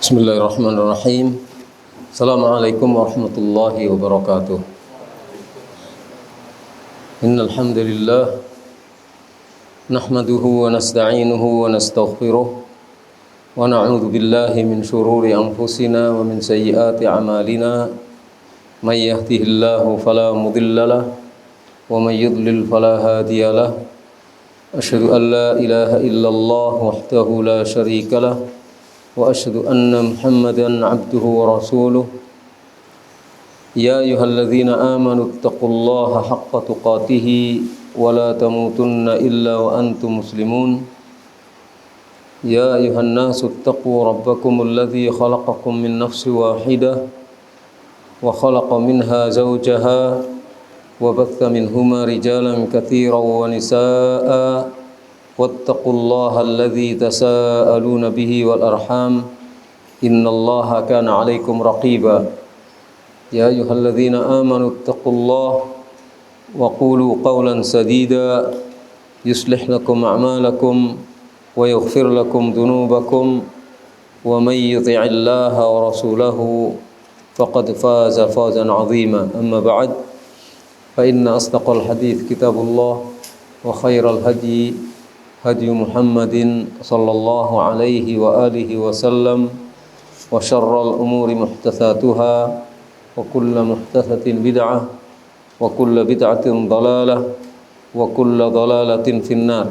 Bismillahirrahmanirrahim. Assalamualaikum warahmatullahi wabarakatuh. Innal hamdalillah nahmaduhu wa nasta'inuhu wa nastaghfiruh wa na'udzu billahi min shururi anfusina wa min sayyiati a'malina. May yahdihillahu fala mudilla lahu wa may yudlil fala hadiya lahu. Asyhadu an la ilaha illallah wahdahu la syarika lahu wa asyhadu anna Muhammadan abduhu wa rasuluh. Ya ayyuhalladzina amanu taqullaha haqqa tuqatih wa la tamutunna illa wa antum muslimun. Ya ayyuhan nasu taqu rabbakumul ladzi khalaqakum min nafsin wahidah wa khalaqa minha zawjaha wa batha minhuma rijalan katsiran wa nisaa'a wattaqullaha alladzi tasaaluna bihi wal arham innallaha kana 'alaikum raqiba. Ya ayyuhalladzina amanu taqullaha wa qulu qawlan sadida yuslih lakum a'malakum wa yaghfir lakum dhunubakum wa may yuti'illaha wa rasulahu faqad faza fawzan 'azima. Amma ba'd, fa inna asdaqal hadits kitabullah wa khairal hadi hadi Muhammadin sallallahu alaihi wa alihi wasallam wa syarral umuri muhdatsatuha wa kullu muhdatsatin bid'ah wa kullu bid'atin dhalalah wa kullu dhalalatin finnar.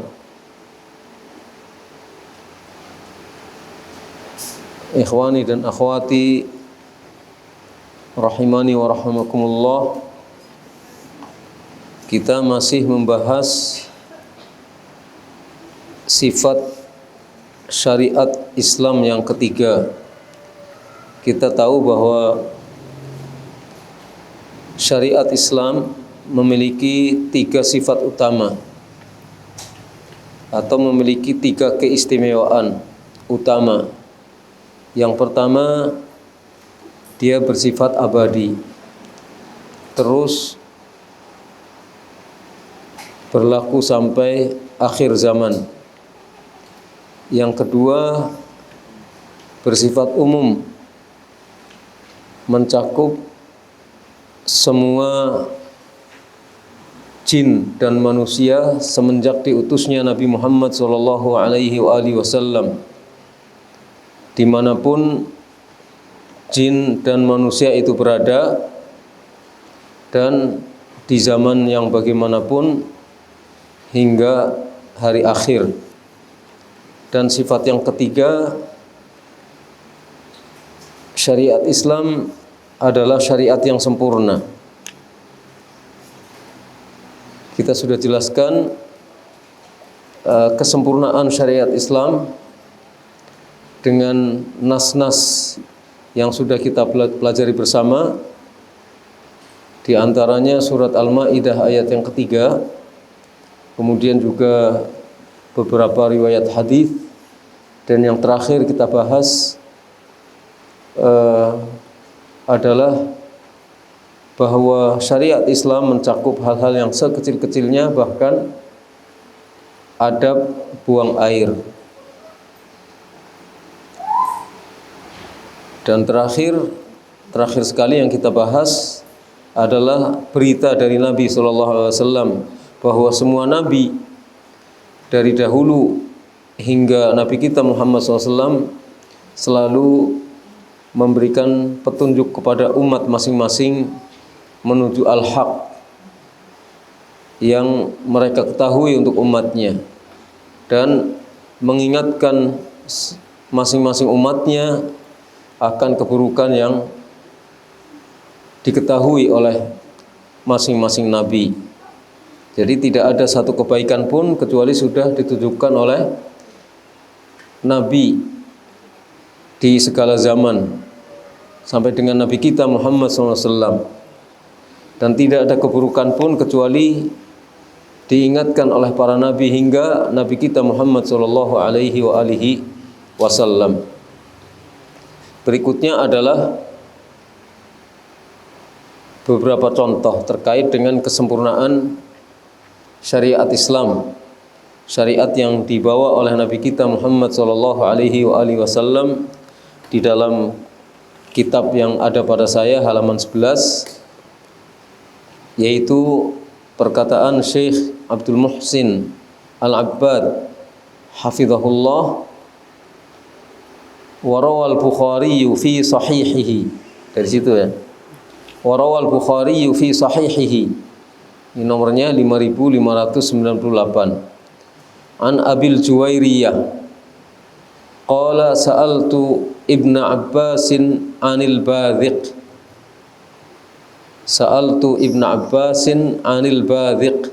Ikhwani dan akhwati rahimani wa rahimakumullah, kita masih membahas sifat syariat Islam yang ketiga. Kita tahu bahwa syariat Islam memiliki tiga sifat utama atau memiliki tiga keistimewaan utama. Yang pertama, dia bersifat abadi, terus berlaku sampai akhir zaman. Yang kedua, bersifat umum, mencakup semua jin dan manusia semenjak diutusnya Nabi Muhammad SAW. Dimanapun jin dan manusia itu berada dan di zaman yang bagaimanapun hingga hari akhir. Dan sifat yang ketiga, syariat Islam adalah syariat yang sempurna. Kita sudah jelaskan kesempurnaan syariat Islam dengan nas-nas yang sudah kita pelajari bersama. Di antaranya surat Al-Maidah ayat yang ketiga, kemudian juga beberapa riwayat hadis, dan yang terakhir kita bahas adalah bahwa syariat Islam mencakup hal-hal yang sekecil-kecilnya, bahkan adab buang air. Dan terakhir sekali yang kita bahas adalah berita dari Nabi SAW bahwa semua nabi dari dahulu hingga Nabi kita Muhammad SAW selalu memberikan petunjuk kepada umat masing-masing menuju al-haq yang mereka ketahui untuk umatnya, dan mengingatkan masing-masing umatnya akan keburukan yang diketahui oleh masing-masing nabi. Jadi tidak ada satu kebaikan pun kecuali sudah ditujukan oleh nabi di segala zaman sampai dengan Nabi kita Muhammad SAW. Dan tidak ada keburukan pun kecuali diingatkan oleh para nabi hingga Nabi kita Muhammad SAW. Berikutnya adalah beberapa contoh terkait dengan kesempurnaan syariat Islam, syariat yang dibawa oleh Nabi kita Muhammad SAW di dalam kitab yang ada pada saya halaman 11, yaitu perkataan Syekh Abdul Muhsin Al-Abbad hafizahullah, wa rawal Bukhari fi sahihihi. Dari situ ya. Wa rawal Bukhari fi sahihihi. Ini nomornya 5598. An Abil Juwairiyah qala sa'altu Ibn Abbasin 'anil badhiq. Sa'altu Ibn Abbasin 'anil badhiq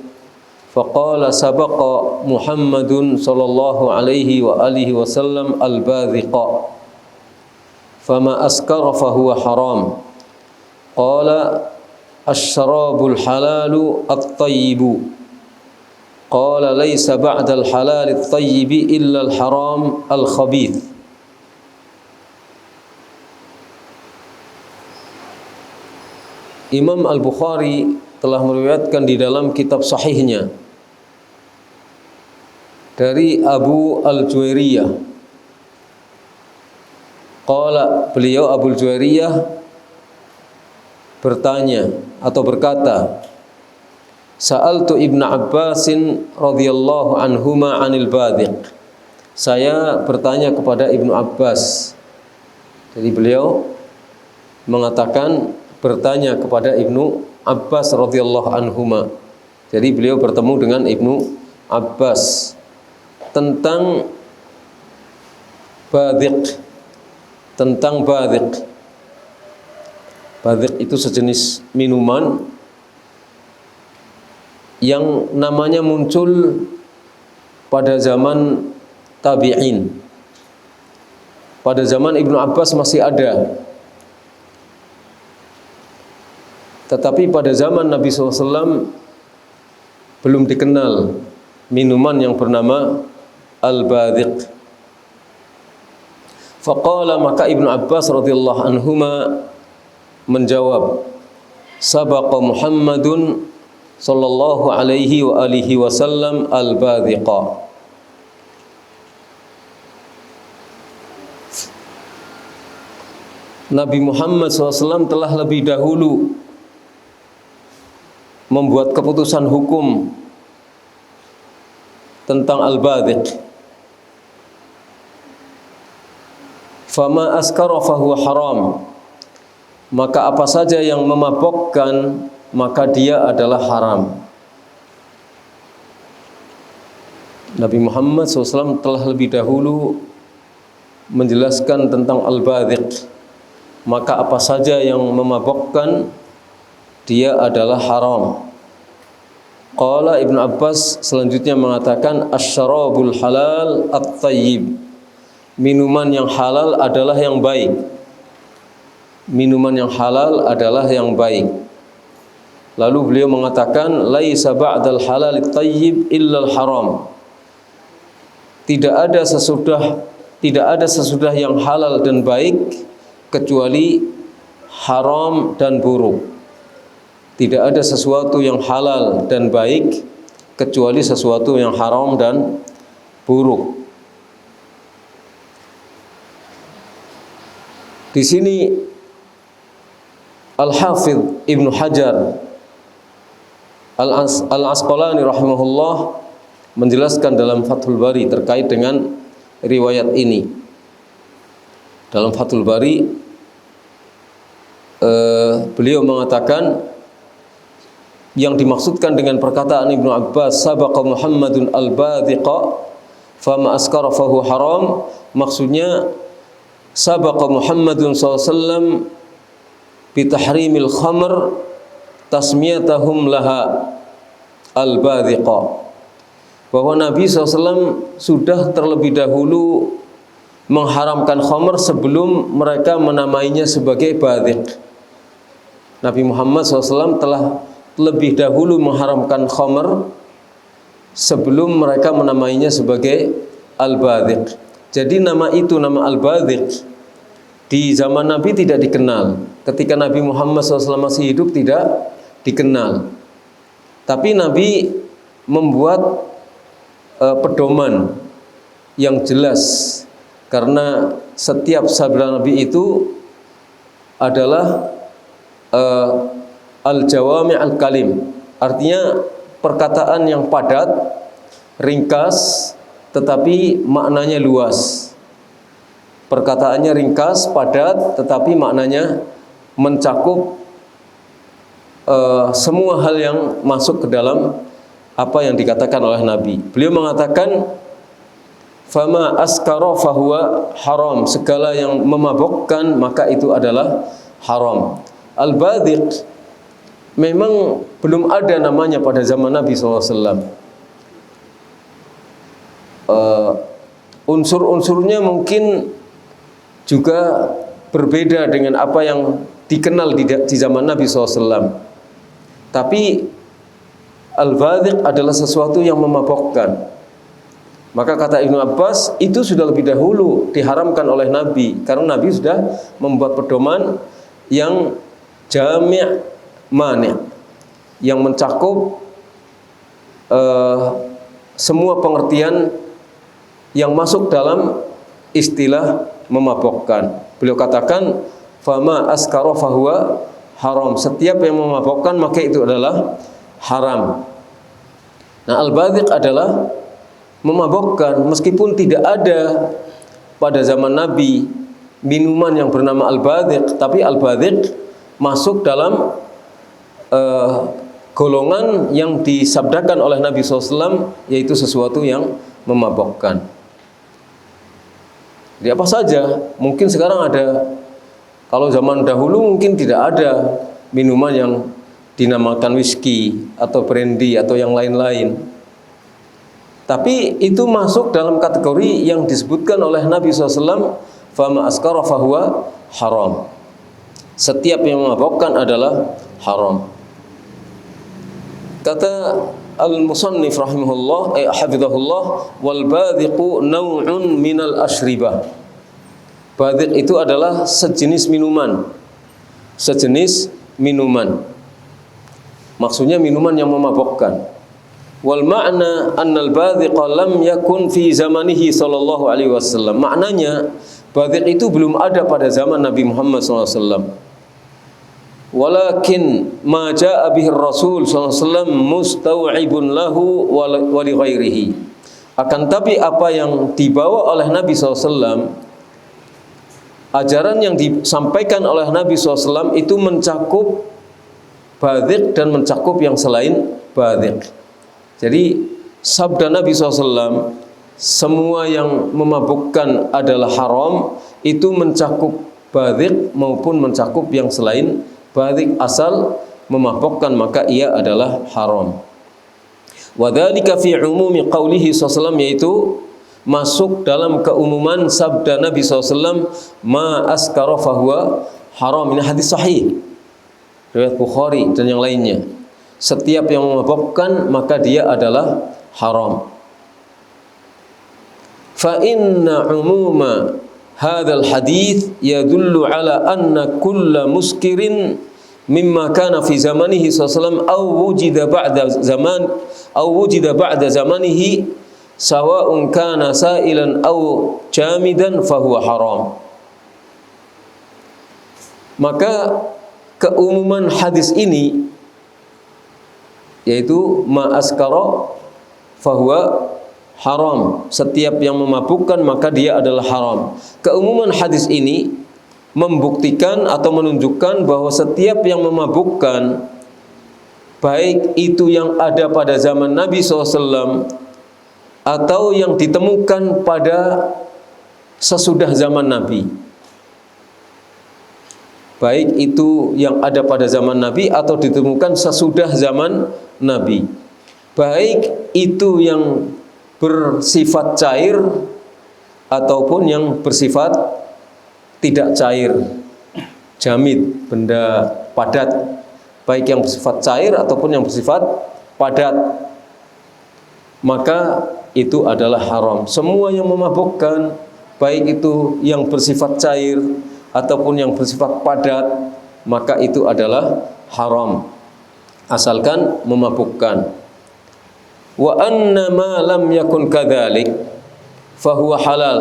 faqala sabaqa Muhammadun sallallahu alaihi wa alihi wasallam al-badhiqa fama askara fahuwa haram. Qala asy-syarabul halalu at-tayyibu. Qala laysa ba'dal halali at-tayyibi illa al-haram al-khabith. Imam Al-Bukhari telah meriwayatkan di dalam kitab sahihnya dari Abu Al-Juwairiyah. Qala, beliau Abu Al-Juwairiyah bertanya atau berkata, Sa'altu Ibn Abbasin radhiyallahu anhuma 'anil badhiq. Saya bertanya kepada Ibnu Abbas. Jadi beliau mengatakan bertanya kepada Ibnu Abbas radhiyallahu anhuma. Jadi beliau bertemu dengan Ibnu Abbas tentang badhiq, tentang badhiq. Badhiq itu sejenis minuman yang namanya muncul pada zaman tabi'in. Pada zaman Ibnu Abbas masih ada. Tetapi pada zaman Nabi SAW belum dikenal minuman yang bernama al-badhiq. Faqala, maka Ibnu Abbas radhiyallahu anhuma menjawab, sabaqa Muhammadun sallallahu alaihi wa alihi wasallam al-badhiqa. Nabi Muhammad SAW telah lebih dahulu membuat keputusan hukum tentang al-badhiq. Fama askara fahuwa haram. Maka apa saja yang memabokkan maka dia adalah haram. Nabi Muhammad SAW telah lebih dahulu menjelaskan tentang al-badhiq. Maka apa saja yang memabokkan dia adalah haram. Qala Ibnu Abbas selanjutnya mengatakan asy-syarabul halal at-tayyib. Minuman yang halal adalah yang baik. Minuman yang halal adalah yang baik. Lalu beliau mengatakan laisa ba'dal halal at-tayyib illa al-haram. Tidak ada sesudah yang halal dan baik kecuali haram dan buruk. Tidak ada sesuatu yang halal dan baik kecuali sesuatu yang haram dan buruk. Di sini Al-Hafidh Ibnu Hajar Al-Asqalani rahimahullah menjelaskan dalam Fathul Bari terkait dengan riwayat ini. Dalam Fathul Bari beliau mengatakan yang dimaksudkan dengan perkataan Ibnu Abbas sabaqa Muhammadun al-badhiqa fama askara fahu haram, maksudnya sabaqa Muhammadun SAW bitahrimil khamr tasmiyatahum laha al-badhiqa, bahwa Nabi SAW sudah terlebih dahulu mengharamkan khamr sebelum mereka menamainya sebagai badhiq. Nabi Muhammad SAW telah lebih dahulu mengharamkan khamr sebelum mereka menamainya sebagai al-badhiq. Jadi nama itu, nama al-badhiq, di zaman Nabi tidak dikenal. Ketika Nabi Muhammad SAW masih hidup tidak dikenal. Tapi Nabi membuat pedoman yang jelas, karena setiap sabda Nabi itu adalah al-jawami' al-kalim. Artinya perkataan yang padat, ringkas, tetapi maknanya luas. Perkataannya ringkas, padat, tetapi maknanya mencakup semua hal yang masuk ke dalam apa yang dikatakan oleh Nabi. Beliau mengatakan, fama askara fahuwa haram. Segala yang memabukkan maka itu adalah haram. Al-badhiq memang belum ada namanya pada zaman Nabi SAW. Unsur-unsurnya mungkin juga berbeda dengan apa yang dikenal di zaman Nabi SAW. Tapi al-badhiq adalah sesuatu yang memabukkan. Maka kata Ibnu Abbas, itu sudah lebih dahulu diharamkan oleh Nabi, karena Nabi sudah membuat pedoman yang jami' mani', yang mencakup semua pengertian yang masuk dalam istilah memabukkan. Beliau katakan, fama askara fahuwa haram. Setiap yang memabukkan maka itu adalah haram. Nah, al-badhiq adalah memabukkan, meskipun tidak ada pada zaman Nabi minuman yang bernama al-badhiq, tapi al-badhiq masuk dalam golongan yang disabdakan oleh Nabi SAW, yaitu sesuatu yang memabukkan. Jadi apa saja, mungkin sekarang ada, kalau zaman dahulu mungkin tidak ada minuman yang dinamakan whisky atau brandy atau yang lain-lain. Tapi itu masuk dalam kategori yang disebutkan oleh Nabi SAW, fama askara fahuwa haram. Setiap yang memabukkan adalah haram. Kata al-musannif rahimahullah, hafizahullah, wal badhiqu naw'un minal ashribah. Badhiq itu adalah sejenis minuman. Sejenis minuman. Maksudnya minuman yang memabukkan. Wal ma'na annal badhiqa lam yakun fi zamanihi sallallahu alaihi wasallam. Maknanya badhiq itu belum ada pada zaman Nabi Muhammad sallallahu alaihi wasallam. Walakin ma jaa bihi Rasul sallallahu alaihi wasallam mustau'ibun lahu wa li ghairihi. Akan tapi apa yang dibawa oleh Nabi SAW, ajaran yang disampaikan oleh Nabi SAW itu mencakup badhiq dan mencakup yang selain badhiq. Jadi sabda Nabi SAW, semua yang memabukkan adalah haram, itu mencakup badhiq maupun mencakup yang selain badhiq. Asal memabukkan maka ia adalah haram. Wa dzalika fi umumi qaulihi SAW, yaitu masuk dalam keumuman sabda Nabi SAW, ma askara fahuwa haram. Ini hadis sahih riwayat Bukhari dan yang lainnya. Setiap yang memabukkan maka dia adalah haram. Fa inna umuma hadzal hadits yadullu ala anna kulla muskirin mimma kana fi zamanihi sallallahu aw wujida ba'da zamanihi sawa'un kana sa'ilan aw jamidan fahuwa haram. Maka keumuman hadis ini, yaitu ma askara fahuwa haram, setiap yang memabukkan maka dia adalah haram. Keumuman hadis ini membuktikan atau menunjukkan bahwa setiap yang memabukkan, baik itu yang ada pada zaman Nabi SAW atau yang ditemukan pada sesudah zaman Nabi, baik itu yang ada pada zaman Nabi atau ditemukan sesudah zaman Nabi, baik itu yang bersifat cair ataupun yang bersifat tidak cair, jamid, benda padat, baik yang bersifat cair ataupun yang bersifat padat, maka itu adalah haram. Semua yang memabukkan, baik itu yang bersifat cair ataupun yang bersifat padat, maka itu adalah haram, asalkan memabukkan. Wa anna ma lam yakun kadzalik fahuwa halal.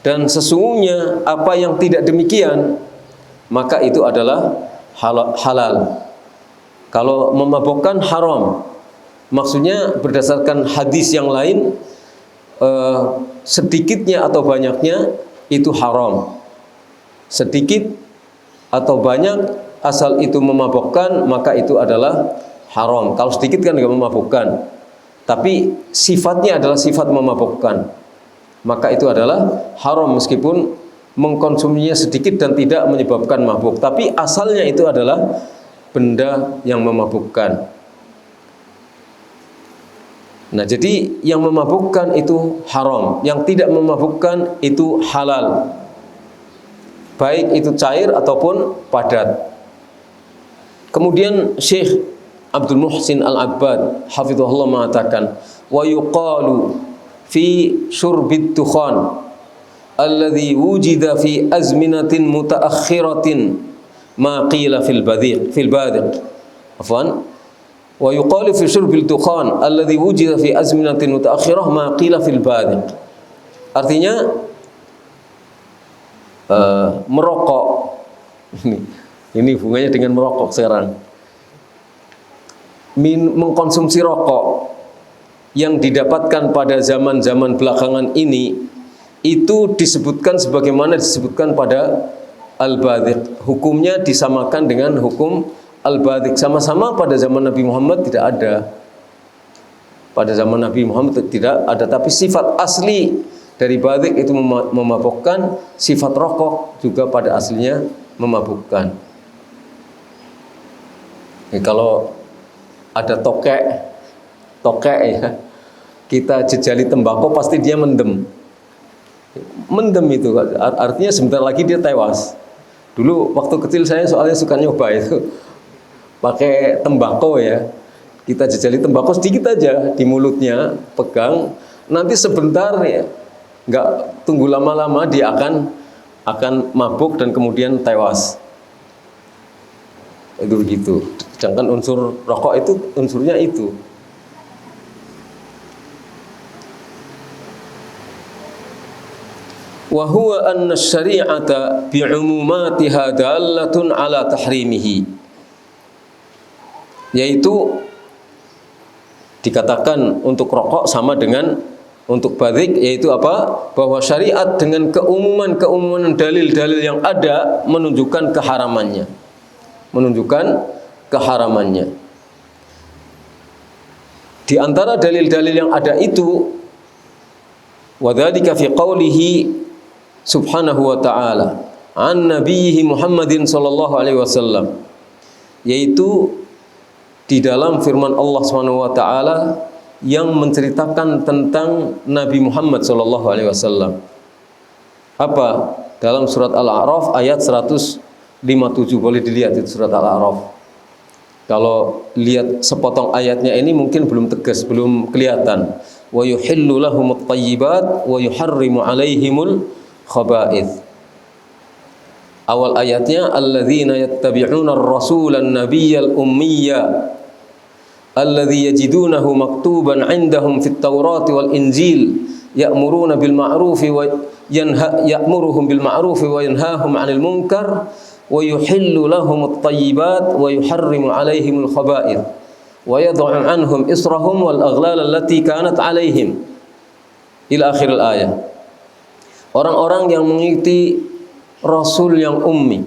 Dan sesungguhnya apa yang tidak demikian, maka itu adalah halal. Kalau memabukkan haram, maksudnya berdasarkan hadis yang lain, sedikitnya atau banyaknya itu haram. Sedikit atau banyak, asal itu memabukkan, maka itu adalah haram. Kalau sedikit kan nggak memabukkan, tapi sifatnya adalah sifat memabukkan, maka itu adalah haram meskipun mengkonsumsinya sedikit dan tidak menyebabkan mabuk. Tapi asalnya itu adalah benda yang memabukkan. Nah, jadi yang memabukkan itu haram, yang tidak memabukkan itu halal. Baik itu cair ataupun padat. Kemudian Syekh Abdul Muhsin Al-Abbad hafizahullah mengatakan, wa yuqalu fi syurbid dukhan alladhi wujida fi azminatin mutaakhiratin ma qila fil badiq. Afwan. Wa yuqalu fi syurbil dukhan alladhi wujida fi azminatin mutaakhirah ma qila fil badiq. Artinya merokok. Ini hubungannya dengan merokok sekarang. Mengkonsumsi rokok yang didapatkan pada zaman-zaman belakangan ini itu disebutkan sebagaimana disebutkan pada al-badhiq. Hukumnya disamakan dengan hukum al-badhiq. Sama-sama pada zaman Nabi Muhammad tidak ada. Pada zaman Nabi Muhammad tidak ada, tapi sifat asli dari badhiq itu memabukkan, sifat rokok juga pada aslinya memabukkan. Kalau ada tokek ya, kita jejali tembakau pasti dia mendem itu, artinya sebentar lagi dia tewas. Dulu waktu kecil saya soalnya suka nyoba itu pakai tembakau ya, kita jejali tembakau sedikit aja di mulutnya, pegang, nanti sebentar ya, nggak tunggu lama-lama dia akan mabuk dan kemudian tewas. Itu begitu. Sedangkan unsur rokok itu unsurnya itu. Wa huwa anna syari'ata bi'umumatiha dalatun ala tahrimihi. Yaitu dikatakan untuk rokok sama dengan untuk badhiq, yaitu apa? Bahwa syariat dengan keumuman dalil-dalil yang ada menunjukkan keharamannya. Di antara dalil-dalil yang ada itu, wa dzalika fi qaulihi subhanahu wa ta'ala an nabiyhi Muhammadin sallallahu alaihi wasallam, yaitu di dalam firman Allah Subhanahu wa taala yang menceritakan tentang Nabi Muhammad sallallahu alaihi wasallam. Apa? Dalam surat Al-A'raf ayat 157, boleh dilihat itu surat Al-A'raf. Kalau lihat sepotong ayatnya ini mungkin belum tegas, belum kelihatan. Wa yuhillu lahumut thayyibat wa yuharrimu 'alaihimul khaba'ith. Awal ayatnya alladzina yattabi'una ar-rasulan nabiyyal ummiyya alladzi yajidunahu maktuban 'indahum fit Taurati wal Injil ya'muruna bil ma'rufi wa ya'muruhum bil ma'rufi wa yanhahum 'anil munkar wa yuhillu lahumut thayyibat wa yuharrimu 'alaihimul khaba'ith wa yad'u 'anhum israhum wal aghlal allati kanat 'alaihim ila akhiril ayat. Orang-orang yang mengikuti Rasul yang ummi,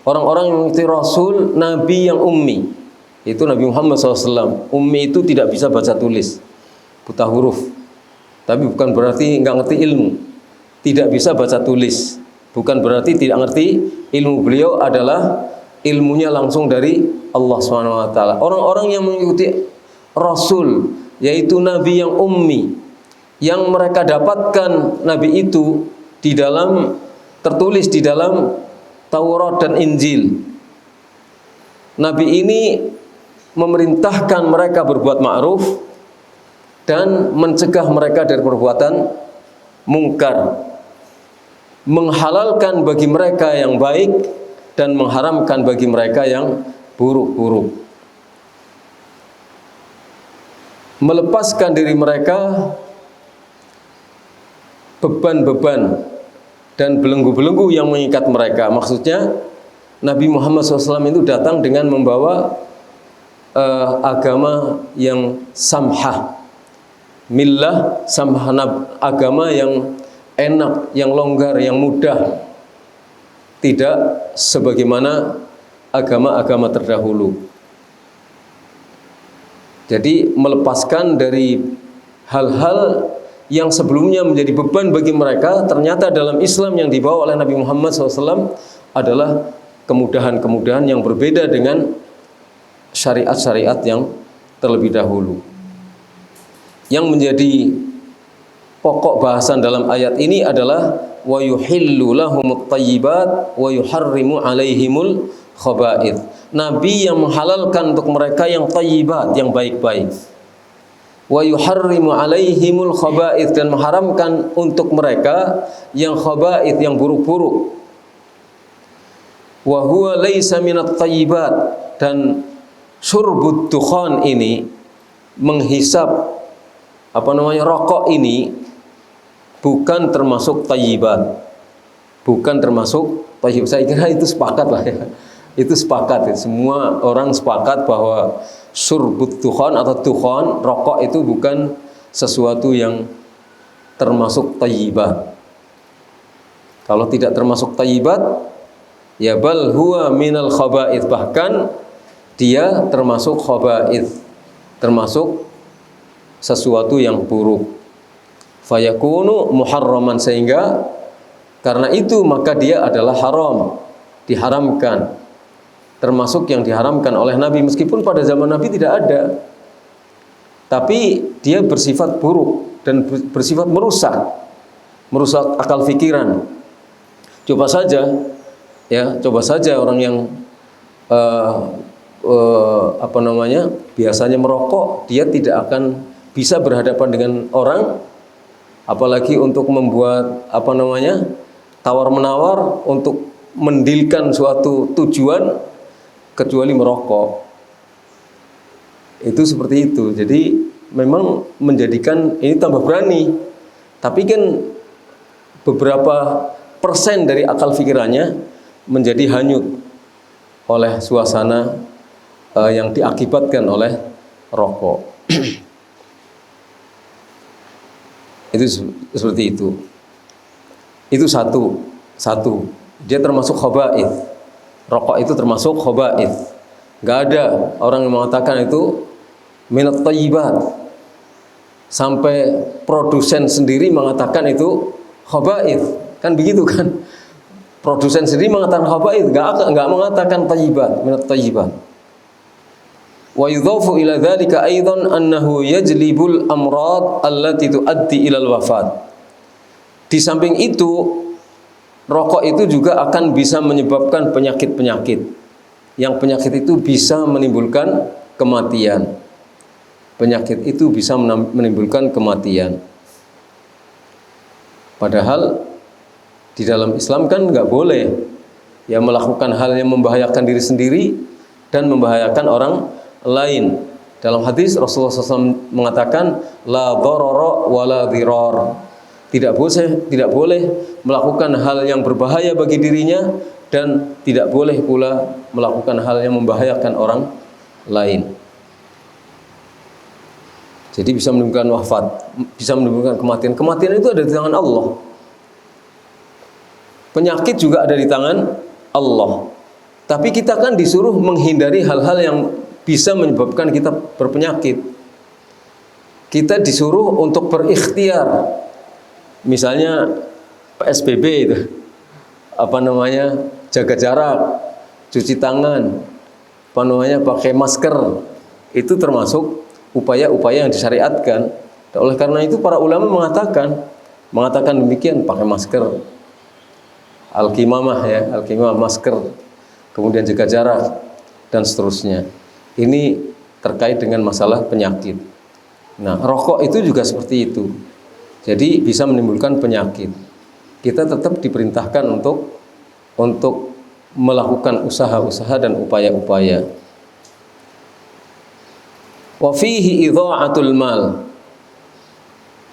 orang-orang yang mengikuti Rasul Nabi yang ummi, itu Nabi Muhammad SAW. Ummi itu tidak bisa baca tulis, buta huruf, tapi bukan berarti nggak ngerti ilmu. Tidak bisa baca tulis, bukan berarti tidak ngerti ilmu. Beliau adalah ilmunya langsung dari Allah SWT. Orang-orang yang mengikuti Rasul, yaitu Nabi yang ummi, yang mereka dapatkan Nabi itu di dalam tertulis di dalam Taurat dan Injil. Nabi ini memerintahkan mereka berbuat ma'ruf dan mencegah mereka dari perbuatan mungkar, menghalalkan bagi mereka yang baik dan mengharamkan bagi mereka yang buruk-buruk, melepaskan diri mereka beban-beban dan belenggu-belenggu yang mengikat mereka. Maksudnya Nabi Muhammad SAW itu datang dengan membawa agama yang samhah, millah samhah, agama yang enak, yang longgar, yang mudah, tidak sebagaimana agama-agama terdahulu. Jadi melepaskan dari hal-hal yang sebelumnya menjadi beban bagi mereka, ternyata dalam Islam yang dibawa oleh Nabi Muhammad SAW adalah kemudahan-kemudahan yang berbeda dengan syariat-syariat yang terlebih dahulu. Yang menjadi pokok bahasan dalam ayat ini adalah wa yuhillu lahumut thayyibat wa yuharrimu alaihimul khaba'ith. Nabi yang menghalalkan untuk mereka yang thayyibat, yang baik-baik. Wa yuharrimu alaihimul khaba'ith, dan mengharamkan untuk mereka yang khaba'ith, yang buruk-buruk. Wa huwa laisa minat thayyibat, dan syurbud dukhan ini, menghisap rokok ini bukan termasuk thayyibat. Bukan termasuk thayyib. Saya kira itu sepakat lah ya. Itu sepakat ya. Semua orang sepakat bahwa syurbut dukhan atau dukhan, rokok itu bukan sesuatu yang termasuk thayyibat. Kalau tidak termasuk thayyibat, ya bal huwa minal khaba'ith, bahkan dia termasuk khaba'ith, termasuk sesuatu yang buruk. Fayakunu muharraman, sehingga karena itu maka dia adalah haram, diharamkan. Termasuk yang diharamkan oleh Nabi, meskipun pada zaman Nabi tidak ada, tapi dia bersifat buruk dan bersifat merusak akal pikiran. Coba saja orang yang biasanya merokok, dia tidak akan bisa berhadapan dengan orang, apalagi untuk membuat tawar-menawar untuk mendilkan suatu tujuan, kecuali merokok. Itu seperti itu. Jadi memang menjadikan ini tambah berani. Tapi kan beberapa persen dari akal pikirannya menjadi hanyut oleh suasana yang diakibatkan oleh rokok. Itu seperti itu. Itu satu. Dia termasuk khaba'ith. Rokok itu termasuk khaba'ith. Gak ada orang yang mengatakan itu minat thayyibat. Sampai produsen sendiri mengatakan itu khaba'ith. Kan begitu kan? Produsen sendiri mengatakan khaba'ith, gak mengatakan thayyibat, minat thayyibat. Wa yudhafu ila dzalika aidan annahu yajlibul amrad allati tuaddi ilal wafat. Di samping itu, rokok itu juga akan bisa menyebabkan penyakit-penyakit. Yang penyakit itu bisa menimbulkan kematian. Penyakit itu bisa menimbulkan kematian. Padahal di dalam Islam kan nggak boleh ya melakukan hal yang membahayakan diri sendiri dan membahayakan orang lain. Dalam hadis Rasulullah SAW mengatakan la dharara wa la dhirar. Tidak boleh melakukan hal yang berbahaya bagi dirinya, dan tidak boleh pula melakukan hal yang membahayakan orang lain. Jadi bisa menimbulkan wafat, bisa menimbulkan kematian. Kematian itu ada di tangan Allah. Penyakit juga ada di tangan Allah. Tapi kita kan disuruh menghindari hal-hal yang bisa menyebabkan kita berpenyakit. Kita disuruh untuk berikhtiar. Misalnya PSBB itu, jaga jarak, cuci tangan, pakai masker, itu termasuk upaya-upaya yang disyariatkan. Oleh karena itu para ulama mengatakan demikian, pakai masker, al-qimamah masker, kemudian jaga jarak dan seterusnya. Ini terkait dengan masalah penyakit. Nah, rokok itu juga seperti itu. Jadi bisa menimbulkan penyakit. Kita tetap diperintahkan untuk melakukan usaha-usaha dan upaya-upaya. Wa fihi idha'atul mal.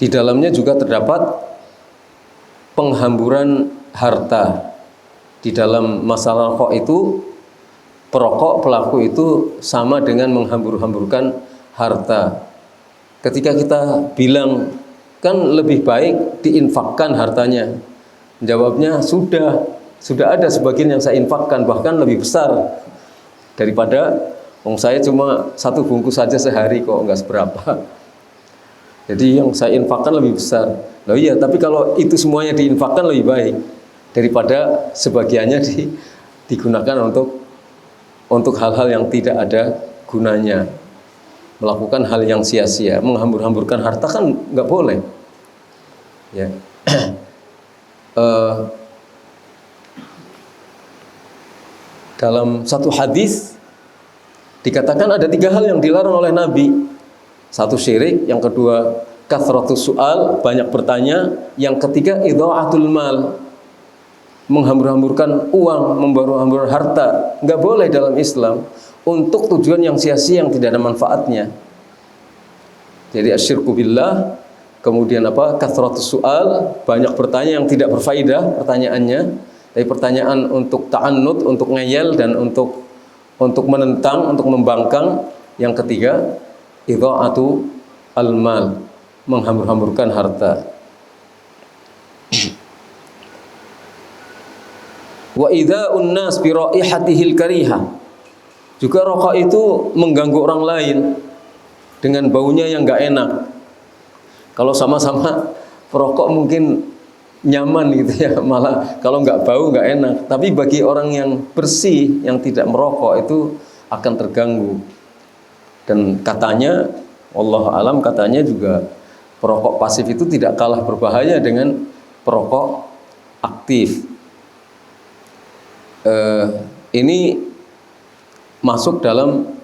Di dalamnya juga terdapat penghamburan harta. Di dalam masalah rokok itu, perokok pelaku itu sama dengan menghambur-hamburkan harta. Ketika kita bilang kan lebih baik diinfakkan hartanya, jawabnya sudah ada sebagian yang saya infakkan, bahkan lebih besar daripada saya cuma 1 bungkus saja sehari kok, nggak seberapa. Jadi yang saya infakkan lebih besar. Loh iya, tapi kalau itu semuanya diinfakkan lebih baik daripada sebagiannya digunakan untuk hal-hal yang tidak ada gunanya. Melakukan hal yang sia-sia, menghambur-hamburkan harta kan nggak boleh. Ya. Dalam satu hadis dikatakan ada 3 hal yang dilarang oleh Nabi. 1 syirik, yang kedua kathratus su'al, banyak bertanya, yang ketiga idha'atul mal, menghambur-hamburkan uang, memburu-hamburkan harta. Nggak boleh dalam Islam untuk tujuan yang sia-sia, yang tidak ada manfaatnya. Jadi asyirku billah, kemudian kathratus su'al, banyak bertanya yang tidak berfaedah pertanyaannya. Tapi pertanyaan untuk ta'annud, untuk ngeyel, dan untuk menentang, untuk membangkang. Yang ketiga, idha'atu al-mal, menghambur-hamburkan harta. Wa idza'un nas bi raihatihil karihah. Juga rokok itu mengganggu orang lain dengan baunya yang enggak enak. Kalau sama-sama perokok mungkin nyaman gitu ya, malah kalau nggak bau nggak enak. Tapi bagi orang yang bersih, yang tidak merokok, itu akan terganggu. Dan katanya, wallahu alam, katanya juga perokok pasif itu tidak kalah berbahaya dengan perokok aktif. Ini masuk dalam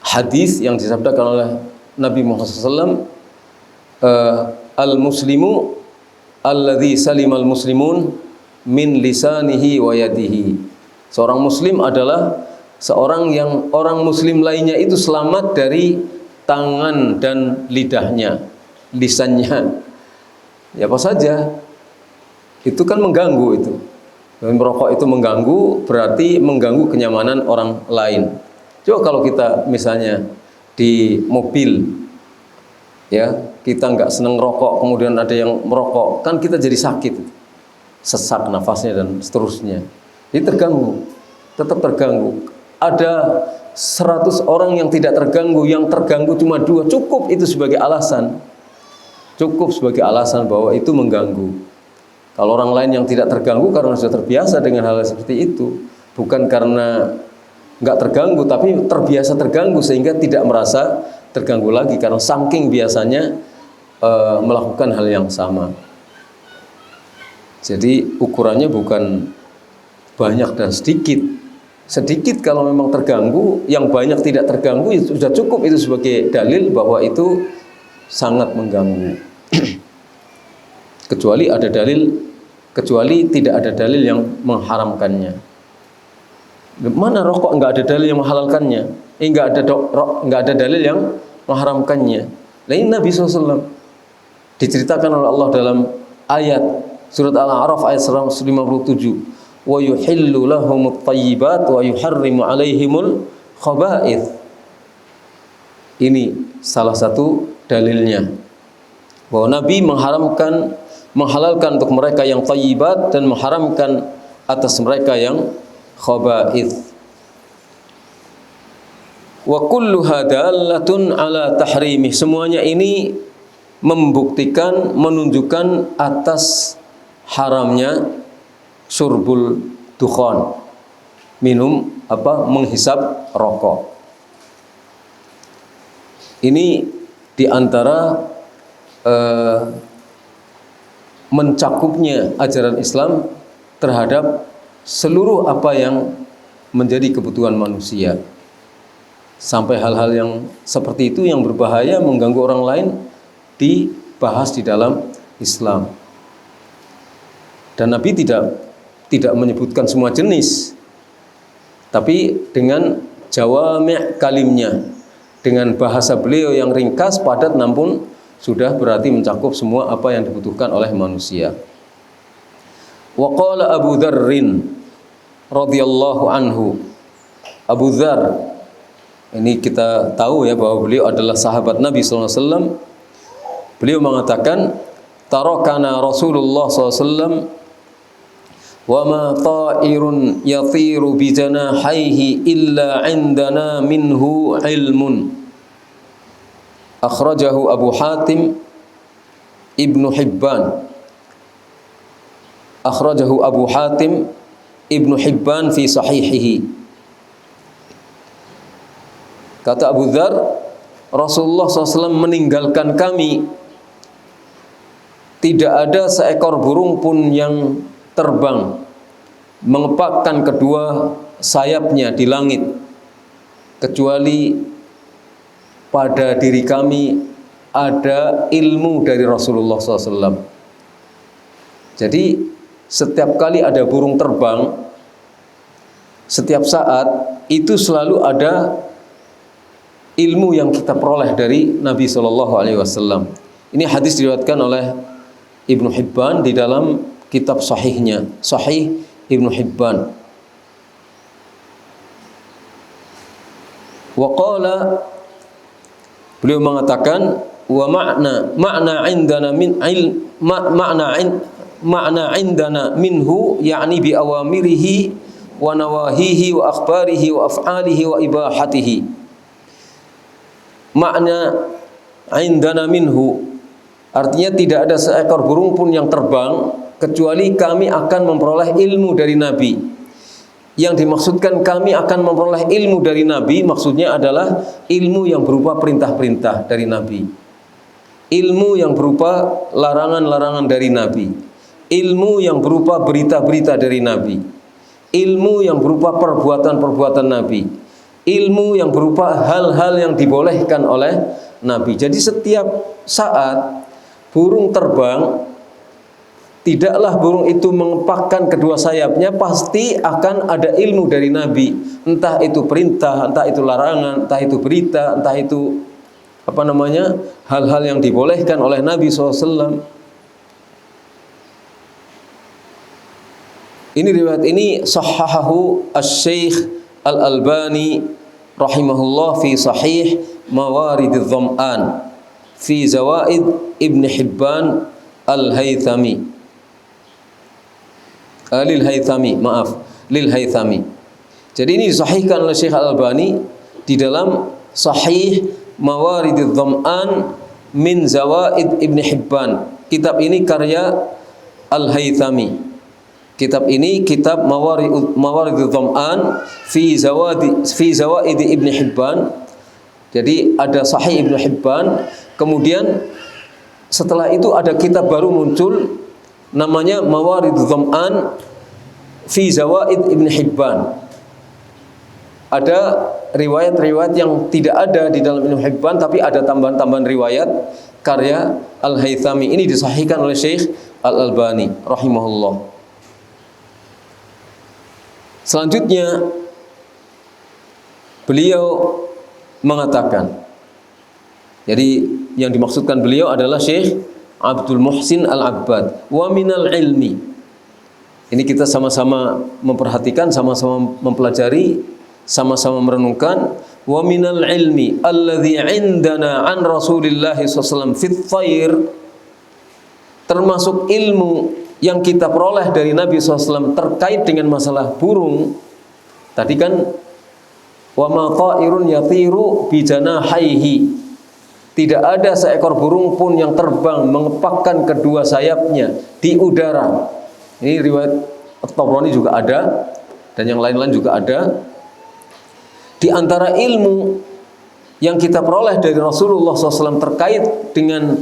hadis yang disabdakan oleh Nabi Muhammad SAW, al-muslimu alladzi salimal muslimun min lisanihi wa yadihi. Seorang muslim adalah seorang yang orang muslim lainnya itu selamat dari tangan dan lidahnya, lisannya. Ya apa saja, itu kan mengganggu itu. Dan merokok itu mengganggu, berarti mengganggu kenyamanan orang lain. Coba kalau kita misalnya di mobil, ya, kita nggak seneng rokok, kemudian ada yang merokok, kan kita jadi sakit, sesak nafasnya dan seterusnya. Jadi terganggu, tetap terganggu. Ada 100 orang yang tidak terganggu, yang terganggu cuma 2, cukup itu sebagai alasan. Cukup sebagai alasan bahwa itu mengganggu. Kalau orang lain yang tidak terganggu karena sudah terbiasa dengan hal seperti itu, bukan karena nggak terganggu, tapi terbiasa terganggu sehingga tidak merasa terganggu lagi karena saking biasanya melakukan hal yang sama. Jadi ukurannya bukan banyak dan sedikit. Sedikit kalau memang terganggu, yang banyak tidak terganggu, itu sudah cukup itu sebagai dalil bahwa itu sangat mengganggu. Kecuali tidak ada dalil yang mengharamkannya. Mana rokok nggak ada dalil yang menghalalkannya? Nggak ada dalil yang mengharamkannya. Nah, ini Nabi SAW diceritakan oleh Allah dalam ayat surat Al-A'raf ayat 157. Wa yuhillu lahumut thayyibat wa yuharrimu alaihimul khaba'ith. Ini salah satu dalilnya bahwa Nabi menghalalkan untuk mereka yang thayyibat dan mengharamkan atas mereka yang khaba'ith. Wa kullu hadallatun ala tahrimi. Semuanya ini membuktikan, menunjukkan atas haramnya syurbul dukhan, menghisap rokok. Ini diantara mencakupnya ajaran Islam terhadap seluruh apa yang menjadi kebutuhan manusia. Sampai hal-hal yang seperti itu yang berbahaya, mengganggu orang lain, dibahas di dalam Islam. Dan Nabi tidak menyebutkan semua jenis, tapi dengan jawami' kalimnya, dengan bahasa beliau yang ringkas, padat, namun sudah berarti mencakup semua apa yang dibutuhkan oleh manusia. Wa qala Abu Dzarrin radhiyallahu anhu. Abu Dzar, ini kita tahu ya bahwa beliau adalah sahabat Nabi sallallahu alaihi wasallam. Beliau mengatakan, tarakana Rasulullah sallallahu alaihi wasallam wa ma ta'irun yatiru bi janahaihi illa 'indana minhu ilmun. Akhrajahu Abu Hatim Ibnu Hibban. Akhrajahu Abu Hatim Ibnu Hibban fi sahihihi. Kata Abu Dzar, Rasulullah SAW meninggalkan kami, tidak ada seekor burung pun yang terbang mengepakkan kedua sayapnya di langit, kecuali pada diri kami ada ilmu dari Rasulullah SAW. Jadi setiap kali ada burung terbang, setiap saat itu selalu ada ilmu yang kita peroleh dari Nabi SAW. Ini hadis diriwayatkan oleh Ibnu Hibban di dalam kitab sahihnya, Sahih Ibnu Hibban. Wa qala, beliau mengatakan, wa ma'na indana min ilm ma'na indana minhu, yakni bi awamirihi wa nawahihi wa akhbarihi wa af'alihi wa ibahatihi. Makna indana minhu artinya tidak ada seekor burung pun yang terbang kecuali kami akan memperoleh ilmu dari Nabi. Yang dimaksudkan kami akan memperoleh ilmu dari Nabi, maksudnya adalah ilmu yang berupa perintah-perintah dari Nabi, ilmu yang berupa larangan-larangan dari Nabi, ilmu yang berupa berita-berita dari Nabi, ilmu yang berupa perbuatan-perbuatan Nabi, ilmu yang berupa hal-hal yang dibolehkan oleh Nabi. Jadi setiap saat burung terbang, tidaklah burung itu mengepakkan kedua sayapnya, pasti akan ada ilmu dari Nabi. Entah itu perintah, entah itu larangan, entah itu berita, entah itu hal-hal yang dibolehkan oleh Nabi SAW. Ini riwayat ini sahahahu asy-Syaikh Al-Albani rahimahullah fi Sahih Mawarididh Dham'an fi Zawaid Ibn Hibban Al-Haythami. Lil Haythami. Jadi ini disahihkan oleh Syekh Al-Albani di dalam Sahih Mawarididh Dham'an min Zawaid Ibn Hibban. Kitab ini karya Al-Haythami. Kitab ini kitab Mawarididh Dham'an fi Zawaid Ibn Hibban. Jadi ada Sahih Ibn Hibban, kemudian setelah itu ada kitab baru muncul namanya Mawarididh Dham'an fi Zawaid Ibn Hibban. Ada riwayat-riwayat yang tidak ada di dalam Ibn Hibban, tapi ada tambahan-tambahan riwayat karya Al-Haythami. Ini disahihkan oleh Syekh Al-Albani rahimahullah. Selanjutnya beliau mengatakan, jadi yang dimaksudkan beliau adalah Syekh Abdul Muhsin Al-Abbad. Wa minal ilmi, ini kita sama-sama memperhatikan, sama-sama mempelajari, sama-sama merenungkan. Wa minal ilmi alladhi indana an Rasulillah SAW fit thair, termasuk ilmu yang kita peroleh dari Nabi SAW terkait dengan masalah burung. Tadi kan wa ma ta'irun yatiru bi janahaihi, tidak ada seekor burung pun yang terbang mengepakkan kedua sayapnya di udara. Ini riwayat At-Tabrani juga ada dan yang lain-lain juga ada. Di antara ilmu yang kita peroleh dari Rasulullah SAW terkait dengan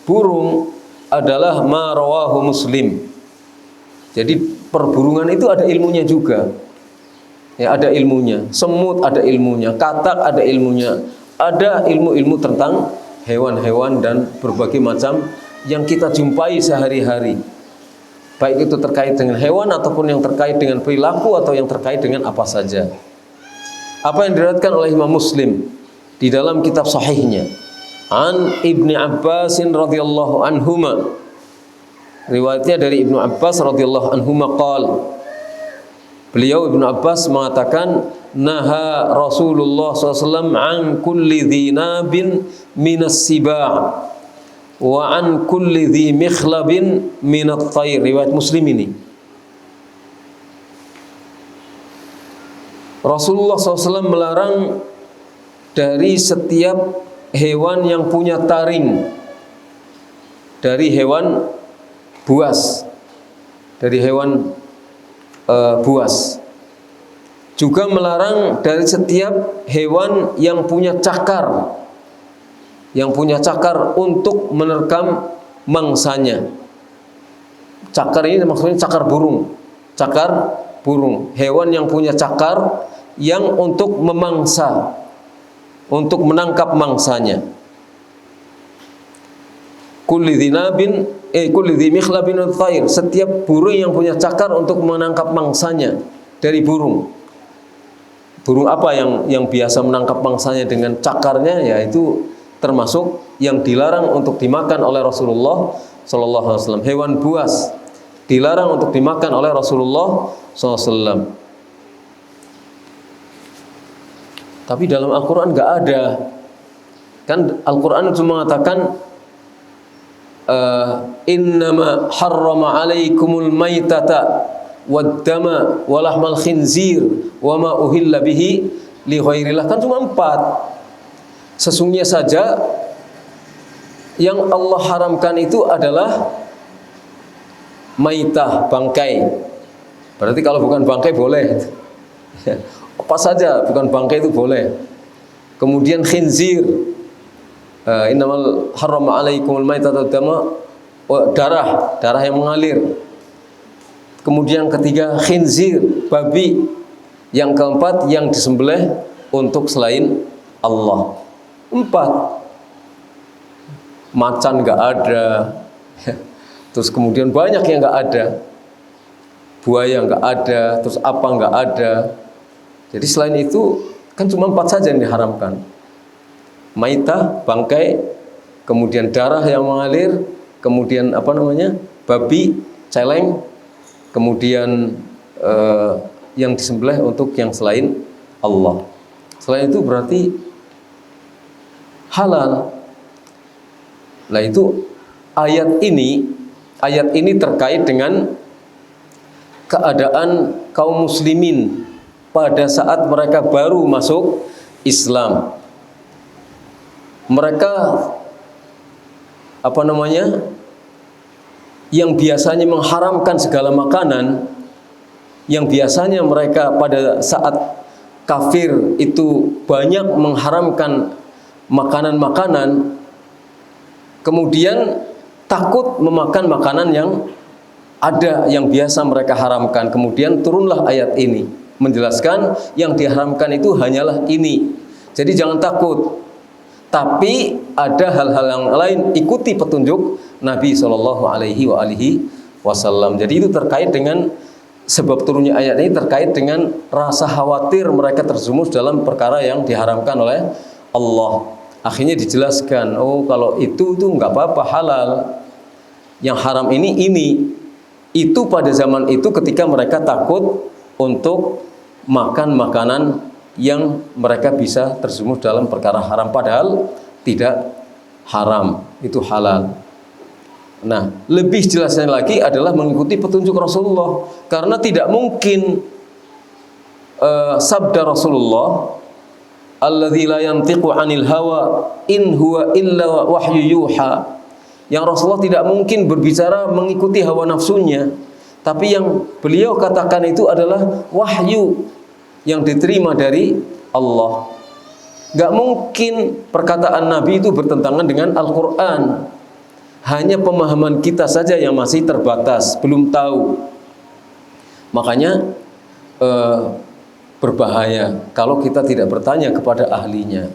burung adalah ma rawahu Muslim. Jadi perburungan itu ada ilmunya juga. Ya, ada ilmunya. Semut ada ilmunya, katak ada ilmunya. Ada ilmu-ilmu tentang hewan-hewan dan berbagai macam yang kita jumpai sehari-hari. Baik itu terkait dengan hewan ataupun yang terkait dengan perilaku atau yang terkait dengan apa saja. Apa yang diriwayatkan oleh Imam Muslim di dalam kitab sahihnya, an Ibni Abbasin radhiyallahu anhuma, Riwayatnya dari Ibnu Abbas radhiyallahu anhu maqal. Beliau Ibnu Abbas mengatakan, naha Rasulullah SAW an kulli dhinabin minas siba' wa an kulli dhi mikhlabin minat thair. Riwayat Muslim ini. Rasulullah SAW melarang dari setiap hewan yang punya taring, dari hewan buas, dari hewan buas. Juga melarang dari setiap hewan yang punya cakar, untuk menerkam mangsanya. Cakar ini maksudnya cakar burung. Hewan yang punya cakar yang untuk memangsa, untuk menangkap mangsanya. Kulli dhi mikhlabin thair, setiap burung yang punya cakar untuk menangkap mangsanya dari burung. Burung apa yang biasa menangkap mangsanya dengan cakarnya, yaitu termasuk yang dilarang untuk dimakan oleh Rasulullah sallallahu alaihi wasallam. Hewan buas dilarang untuk dimakan oleh Rasulullah sallallahu alaihi wasallam. Tapi dalam Al-Qur'an enggak ada. Kan Al-Qur'an itu mengatakan innama harrama alaikumul maitata waddama walahmal khinzir wama uhilla bihi li ghairillah. Kan cuma 4. Sesungguhnya saja yang Allah haramkan itu adalah maitah, bangkai. Berarti kalau bukan bangkai boleh. Apa saja bukan bangkai itu boleh. Kemudian khinzir, innamal harrama alaikumul maitata waddama, darah yang mengalir. Kemudian ketiga khinzir, babi. Yang keempat yang disembelih untuk selain Allah. 4. Macan enggak ada. Terus kemudian banyak yang enggak ada. Buaya enggak ada, terus apa enggak ada. Jadi selain itu kan cuma 4 saja yang diharamkan. Maitah, bangkai, kemudian darah yang mengalir, kemudian babi, celeng, kemudian yang disembelih untuk yang selain Allah. Selain itu berarti halal. Nah itu ayat ini terkait dengan keadaan kaum muslimin pada saat mereka baru masuk Islam. Mereka yang biasanya mengharamkan segala makanan, yang biasanya mereka pada saat kafir itu banyak mengharamkan makanan-makanan, kemudian takut memakan makanan yang ada yang biasa mereka haramkan. Kemudian turunlah ayat ini menjelaskan yang diharamkan itu hanyalah ini. Jadi jangan takut. Tapi ada hal-hal yang lain, ikuti petunjuk Nabi Shallallahu Alaihi Wasallam. Jadi itu terkait dengan sebab turunnya ayat ini, terkait dengan rasa khawatir mereka terjerumus dalam perkara yang diharamkan oleh Allah. Akhirnya dijelaskan, oh kalau itu nggak apa-apa, halal. Yang haram ini. Itu pada zaman itu ketika mereka takut untuk makan makanan yang mereka bisa terjerumus dalam perkara haram, padahal tidak haram, itu halal. Nah, lebih jelasnya lagi adalah mengikuti petunjuk Rasulullah, karena tidak mungkin sabda Rasulullah, alladzi la yantiqu 'anil hawa in huwa illa wahyu yuha. Yang Rasulullah tidak mungkin berbicara mengikuti hawa nafsunya, tapi yang beliau katakan itu adalah wahyu yang diterima dari Allah. Gak mungkin perkataan Nabi itu bertentangan dengan Al-Quran. Hanya pemahaman kita saja yang masih terbatas, belum tahu. Makanya berbahaya kalau kita tidak bertanya kepada ahlinya,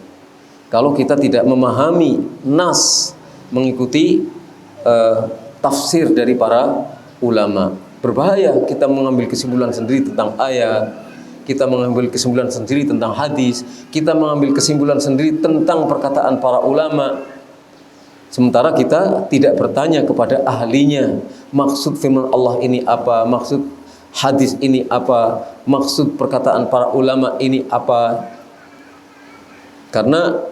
kalau kita tidak memahami nas, mengikuti tafsir dari para ulama. Berbahaya kita mengambil kesimpulan sendiri tentang ayat, kita mengambil kesimpulan sendiri tentang hadis, kita mengambil kesimpulan sendiri tentang perkataan para ulama. Sementara kita tidak bertanya kepada ahlinya, maksud firman Allah ini apa, maksud hadis ini apa, maksud perkataan para ulama ini apa. Karena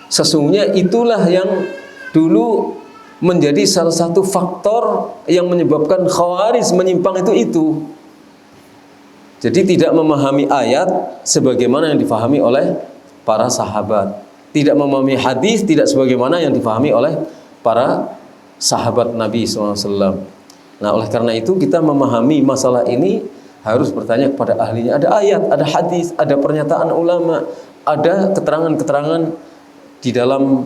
sesungguhnya itulah yang dulu menjadi salah satu faktor yang menyebabkan Khawarij menyimpang itu. Jadi tidak memahami ayat sebagaimana yang difahami oleh para sahabat, tidak memahami hadis tidak sebagaimana yang difahami oleh para sahabat Nabi SAW. Nah, oleh karena itu kita memahami masalah ini harus bertanya kepada ahlinya. Ada ayat, ada hadis, ada pernyataan ulama, ada keterangan-keterangan di dalam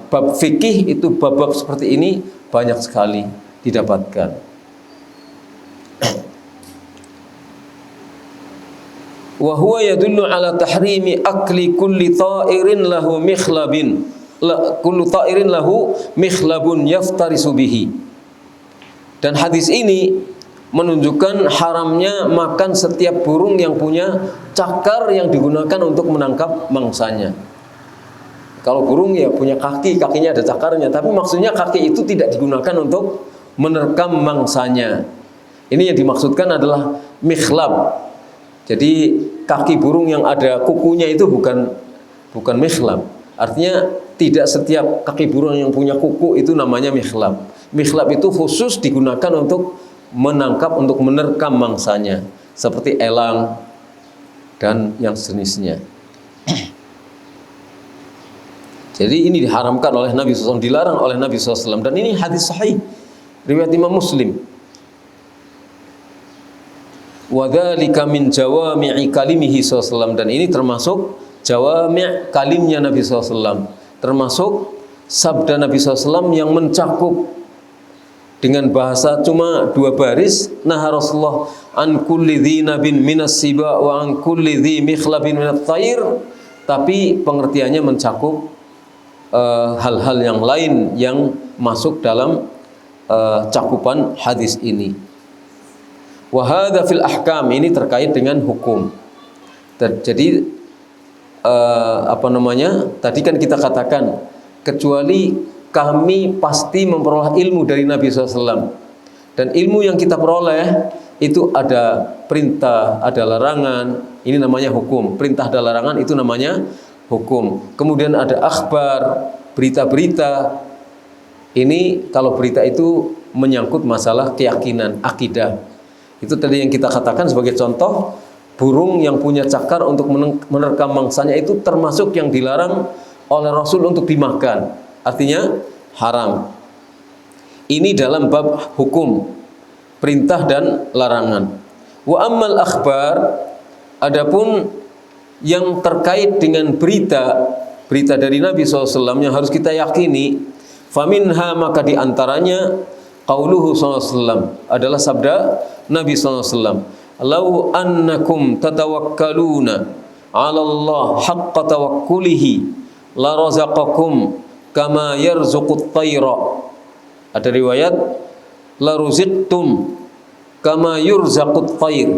bab fikih itu, bab-bab seperti ini banyak sekali didapatkan. Wa huwa yadullu ala tahrimi akli kulli ta'irin lahu mikhlabin, kullu ta'irin lahu mikhlabun yaftarisu bihi. Dan hadis ini menunjukkan haramnya makan setiap burung yang punya cakar yang digunakan untuk menangkap mangsanya. Kalau burung ya punya kaki, kakinya ada cakarnya, tapi maksudnya kaki itu tidak digunakan untuk menerkam mangsanya. Ini yang dimaksudkan adalah mikhlab. Jadi kaki burung yang ada kukunya itu bukan mikhlab. Artinya tidak setiap kaki burung yang punya kuku itu namanya mikhlab. Mikhlab itu khusus digunakan untuk menangkap, untuk menerkam mangsanya, seperti elang dan yang sejenisnya. Jadi ini diharamkan oleh Nabi SAW, dilarang oleh Nabi SAW, dan ini hadis sahih riwayat Imam Muslim. Wadzalika min jawami'i kalimihi SAW, dan ini termasuk jawami' kalimnya Nabi SAW, termasuk sabda Nabi SAW yang mencakup dengan bahasa cuma 2 baris. Nah, Rasulullah an kulli dhinabin minas siba wa an kulli dhi mikhlabin minat thair, tapi pengertiannya mencakup hal-hal yang lain yang masuk dalam cakupan hadis ini. Wa hadza fil ahkam, ini terkait dengan hukum. Jadi tadi kan kita katakan kecuali kami pasti memperoleh ilmu dari Nabi SAW, dan ilmu yang kita peroleh itu ada perintah, ada larangan, ini namanya hukum. Perintah dan larangan itu namanya hukum. Kemudian ada akhbar, berita-berita. Ini kalau berita itu menyangkut masalah keyakinan, akidah. Itu tadi yang kita katakan sebagai contoh, burung yang punya cakar untuk menerkam mangsanya itu termasuk yang dilarang oleh Rasul untuk dimakan. Artinya haram. Ini dalam bab hukum, perintah dan larangan. Wa ammal akhbar, adapun yang terkait dengan berita dari Nabi SAW yang harus kita yakini, faminha, maka diantaranya qauluhu SAW, adalah sabda Nabi SAW, lau annakum tatawakkaluna ala Allah haqqa tawakkulihi la razaqakum kama yarzuqut tayra. Ada riwayat la ruziqtum kama yurzaqut tayr.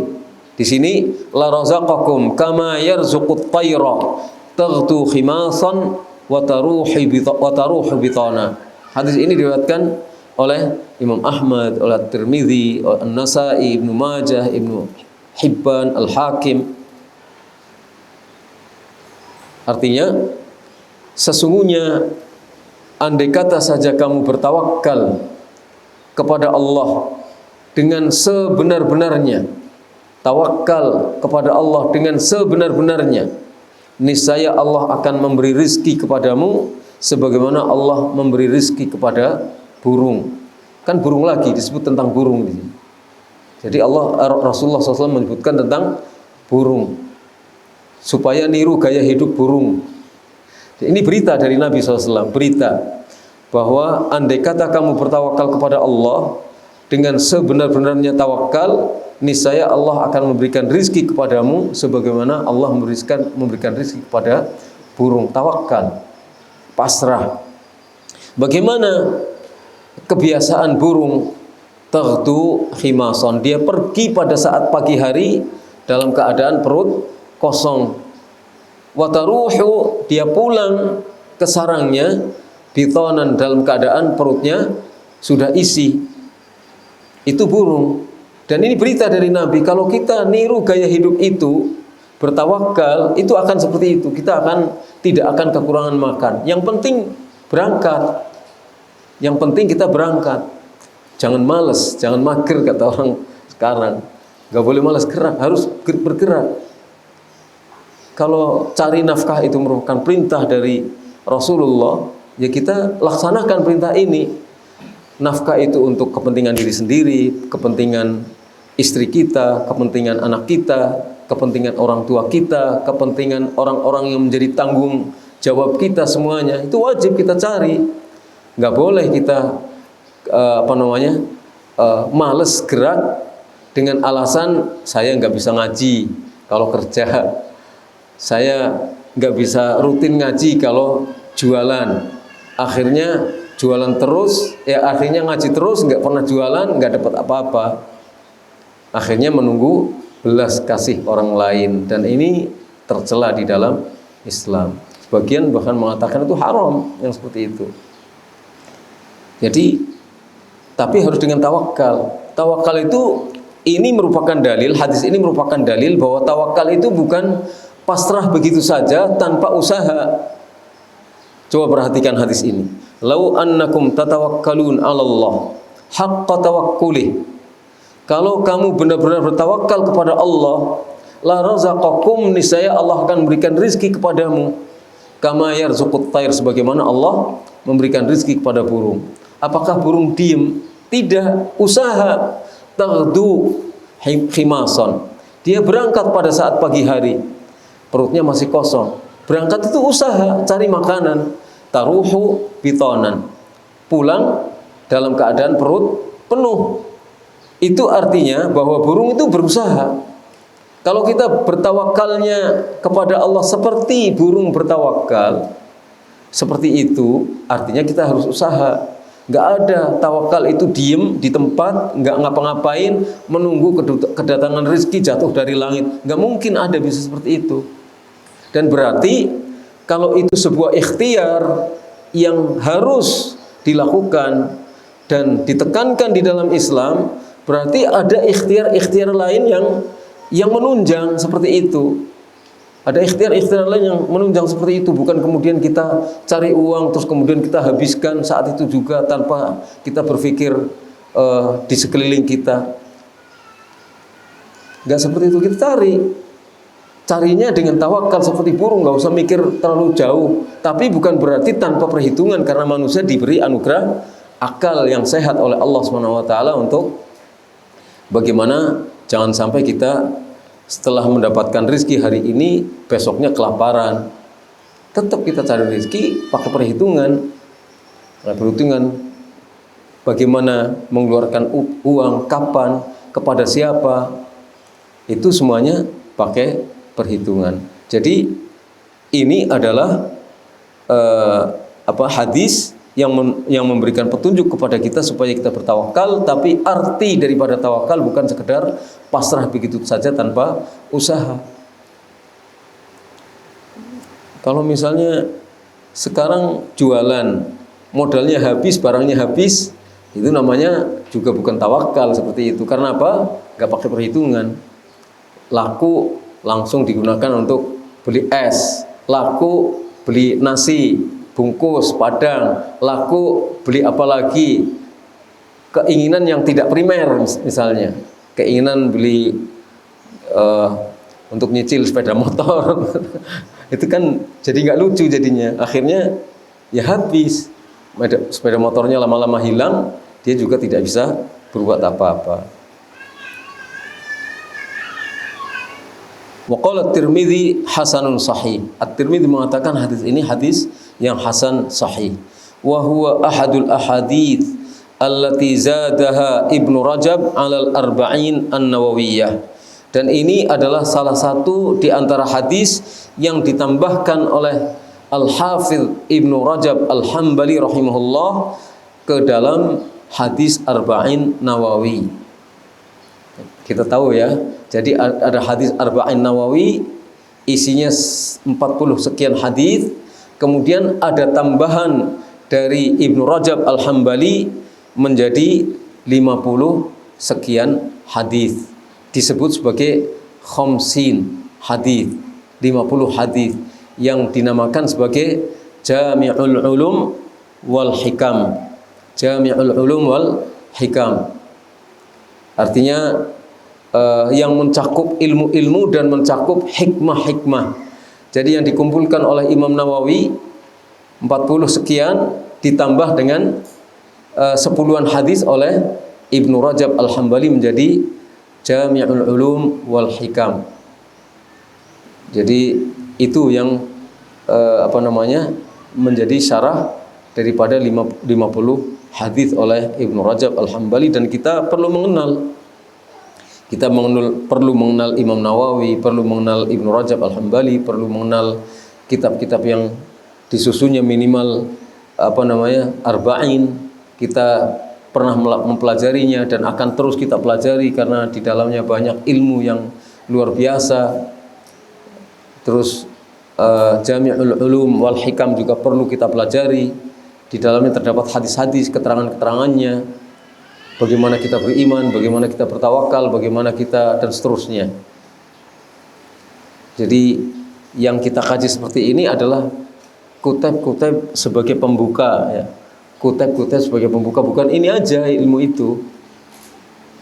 Di sini la razaqakum kama yarzuqut tayra taghdu khimasan wa taruhu bitana. Hadis ini diriwayatkan oleh Imam Ahmad, oleh Tirmidzi, oleh An-Nasa'i, Ibnu Majah, Ibnu Hibban, Al-Hakim. Artinya sesungguhnya andai kata saja kamu bertawakal kepada Allah dengan sebenar-benarnya, tawakal kepada Allah dengan sebenar-benarnya, niscaya Allah akan memberi rizki kepadamu sebagaimana Allah memberi rizki kepada burung. Kan burung lagi, disebut tentang burung di sini. Jadi Rasulullah SAW menyebutkan tentang burung supaya niru gaya hidup burung. Ini berita dari Nabi SAW, berita bahwa andai kata kamu bertawakal kepada Allah dengan sebenar-benarnya tawakal, niscaya Allah akan memberikan rizki kepadamu sebagaimana Allah memberikan rizki kepada burung. Tawakal, pasrah. Bagaimana kebiasaan burung? Taghdu khimason, dia pergi pada saat pagi hari dalam keadaan perut kosong. Wataruhu, dia pulang ke sarangnya bitonan, dalam keadaan perutnya sudah isi. Itu burung. Dan ini berita dari Nabi, kalau kita niru gaya hidup itu, bertawakal, itu akan seperti itu. Kita tidak akan kekurangan makan. Yang penting berangkat. Yang penting kita berangkat. Jangan malas, jangan mager kata orang sekarang. Gak boleh malas, gerak, harus bergerak. Kalau cari nafkah itu merupakan perintah dari Rasulullah, ya kita laksanakan perintah ini. Nafkah itu untuk kepentingan diri sendiri, kepentingan istri kita, kepentingan anak kita, kepentingan orang tua kita, kepentingan orang-orang yang menjadi tanggung jawab kita semuanya. Itu wajib kita cari. Nggak boleh kita males gerak dengan alasan saya nggak bisa ngaji kalau kerja, saya nggak bisa rutin ngaji kalau jualan. Akhirnya jualan terus, ya akhirnya ngaji terus, nggak pernah jualan, nggak dapat apa-apa. Akhirnya menunggu belas kasih orang lain, dan ini tercela di dalam Islam. Sebagian bahkan mengatakan itu haram yang seperti itu. Jadi, tapi harus dengan tawakal. Tawakal itu ini merupakan dalil, hadis ini merupakan dalil bahwa tawakal itu bukan pasrah begitu saja tanpa usaha. Coba perhatikan hadis ini. Lau annakum tatawakkalun 'ala Allah haqqa tawakkulih. Kalau kamu benar-benar bertawakal kepada Allah, la razaqakum, niscaya Allah akan memberikan rizki kepadamu. Kama yarzuqut thair, sebagaimana Allah memberikan rizki kepada burung. Apakah burung diem? Tidak, usaha. Taghdu khimason. Dia berangkat pada saat pagi hari. Perutnya masih kosong. Berangkat itu usaha, cari makanan. Taruhu bitonan. Pulang dalam keadaan perut penuh. Itu artinya bahwa burung itu berusaha. Kalau kita bertawakalnya kepada Allah seperti burung bertawakal, seperti itu, artinya kita harus usaha. Nggak ada tawakal itu diem di tempat, nggak ngapa-ngapain, menunggu kedatangan rezeki jatuh dari langit. Nggak mungkin ada bisa seperti itu. Dan berarti kalau itu sebuah ikhtiar yang harus dilakukan dan ditekankan di dalam Islam, berarti ada ikhtiar-ikhtiar lain yang menunjang seperti itu. Ada ikhtiar-ikhtiar lain yang menunjang seperti itu. Bukan kemudian kita cari uang terus kemudian kita habiskan saat itu juga tanpa kita berpikir di sekeliling kita. Nggak seperti itu kita cari. Carinya dengan tawakal seperti burung, nggak usah mikir terlalu jauh. Tapi bukan berarti tanpa perhitungan, karena manusia diberi anugerah akal yang sehat oleh Allah SWT untuk bagaimana jangan sampai kita setelah mendapatkan rezeki hari ini besoknya kelaparan. Tetap kita cari rezeki pakai perhitungan. Bagaimana mengeluarkan uang, kapan, kepada siapa, itu semuanya pakai perhitungan. Jadi ini adalah hadis yang memberikan petunjuk kepada kita supaya kita bertawakal, tapi arti daripada tawakal bukan sekedar pasrah begitu saja tanpa usaha. Kalau misalnya sekarang jualan, modalnya habis, barangnya habis, itu namanya juga bukan tawakal seperti itu. Karena apa? Gak pakai perhitungan. Laku langsung digunakan untuk beli es, laku beli nasi bungkus padang, laku beli apa lagi, keinginan yang tidak primer misalnya, keinginan beli untuk nyicil sepeda motor itu kan jadi nggak lucu jadinya, akhirnya ya habis, sepeda motornya lama-lama hilang, dia juga tidak bisa berbuat apa-apa. Wa qala At-Tirmidzi hasanun sahih. At-Tirmidzi mengatakan hadis ini hadis yang hasan sahih. Wa huwa ahadul ahadits allati zadaha Ibnu Rajab 'alal arba'in an-nawawiyah. Dan ini adalah salah satu di antara hadis yang ditambahkan oleh Al-Hafidz Ibnu Rajab Al-Hambali rahimahullah ke dalam hadis Arba'in Nawawi. Kita tahu ya, jadi ada hadis Arba'in Nawawi, isinya 40 sekian hadis, kemudian ada tambahan dari Ibnu Rajab Al-Hambali menjadi 50 sekian hadis. Disebut sebagai khamsin hadis, 50 hadis yang dinamakan sebagai Jami'ul Ulum wal Hikam. Jami'ul Ulum wal Hikam. Artinya yang mencakup ilmu-ilmu dan mencakup hikmah-hikmah. Jadi yang dikumpulkan oleh Imam Nawawi 40 sekian ditambah dengan 10-an hadis oleh Ibnu Rajab Al-Hambali menjadi Jami'ul Ulum wal Hikam. Jadi itu yang menjadi syarah daripada 50 hadis oleh Ibnu Rajab Al-Hambali. Dan kita perlu mengenal Imam Nawawi, perlu mengenal Ibnu Rajab Al-Hambali, perlu mengenal kitab-kitab yang disusunnya minimal arba'in. Kita pernah mempelajarinya dan akan terus kita pelajari karena di dalamnya banyak ilmu yang luar biasa. Terus Jami'ul Ulum wal Hikam juga perlu kita pelajari. Di dalamnya terdapat hadis-hadis, keterangan-keterangannya, bagaimana kita beriman, bagaimana kita bertawakal, bagaimana kita, dan seterusnya. Jadi yang kita kaji seperti ini adalah kutub-kutub sebagai pembuka, ya. Kutub-kutub sebagai pembuka, bukan ini aja ilmu itu.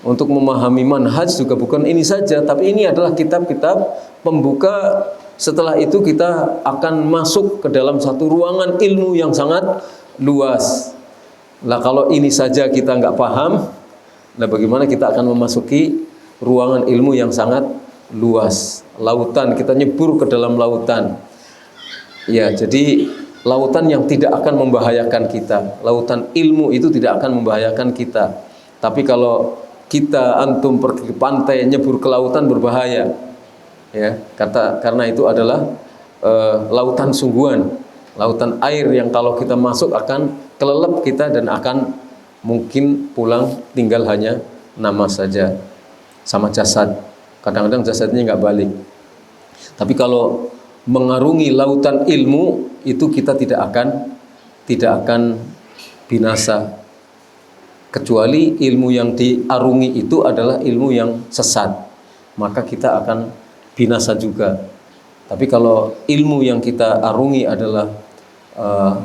Untuk memahami manhaj juga bukan ini saja, tapi ini adalah kitab-kitab pembuka. Setelah itu kita akan masuk ke dalam satu ruangan ilmu yang sangat luas. Lah kalau ini saja kita nggak paham, nah bagaimana kita akan memasuki ruangan ilmu yang sangat luas, lautan, kita nyebur ke dalam lautan. Ya, jadi lautan yang tidak akan membahayakan kita. Lautan ilmu itu tidak akan membahayakan kita. Tapi kalau kita antum pergi ke pantai nyebur ke lautan berbahaya. Ya, karena itu adalah lautan sungguhan, lautan air yang kalau kita masuk akan kelelep kita dan akan mungkin pulang tinggal hanya nama saja sama jasad. Kadang-kadang jasadnya nggak balik. Tapi kalau mengarungi lautan ilmu itu kita tidak akan binasa, kecuali ilmu yang diarungi itu adalah ilmu yang sesat, maka kita akan binasa juga. Tapi kalau ilmu yang kita arungi adalah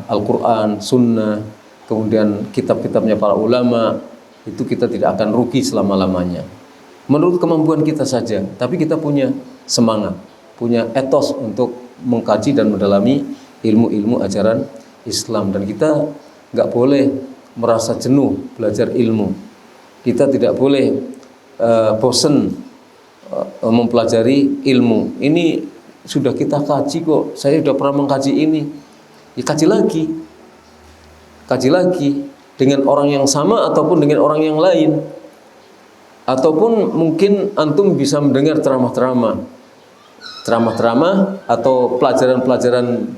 Al-Quran, Sunnah, kemudian kitab-kitabnya para ulama, itu kita tidak akan rugi selama-lamanya. Menurut kemampuan kita saja, tapi kita punya semangat, punya etos untuk mengkaji dan mendalami ilmu-ilmu ajaran Islam. Dan kita nggak boleh merasa jenuh belajar ilmu. Kita tidak boleh bosen mempelajari ilmu. Ini sudah kita kaji kok, saya sudah pernah mengkaji ini. Ya kaji lagi dengan orang yang sama ataupun dengan orang yang lain, ataupun mungkin antum bisa mendengar ceramah-ceramah atau pelajaran-pelajaran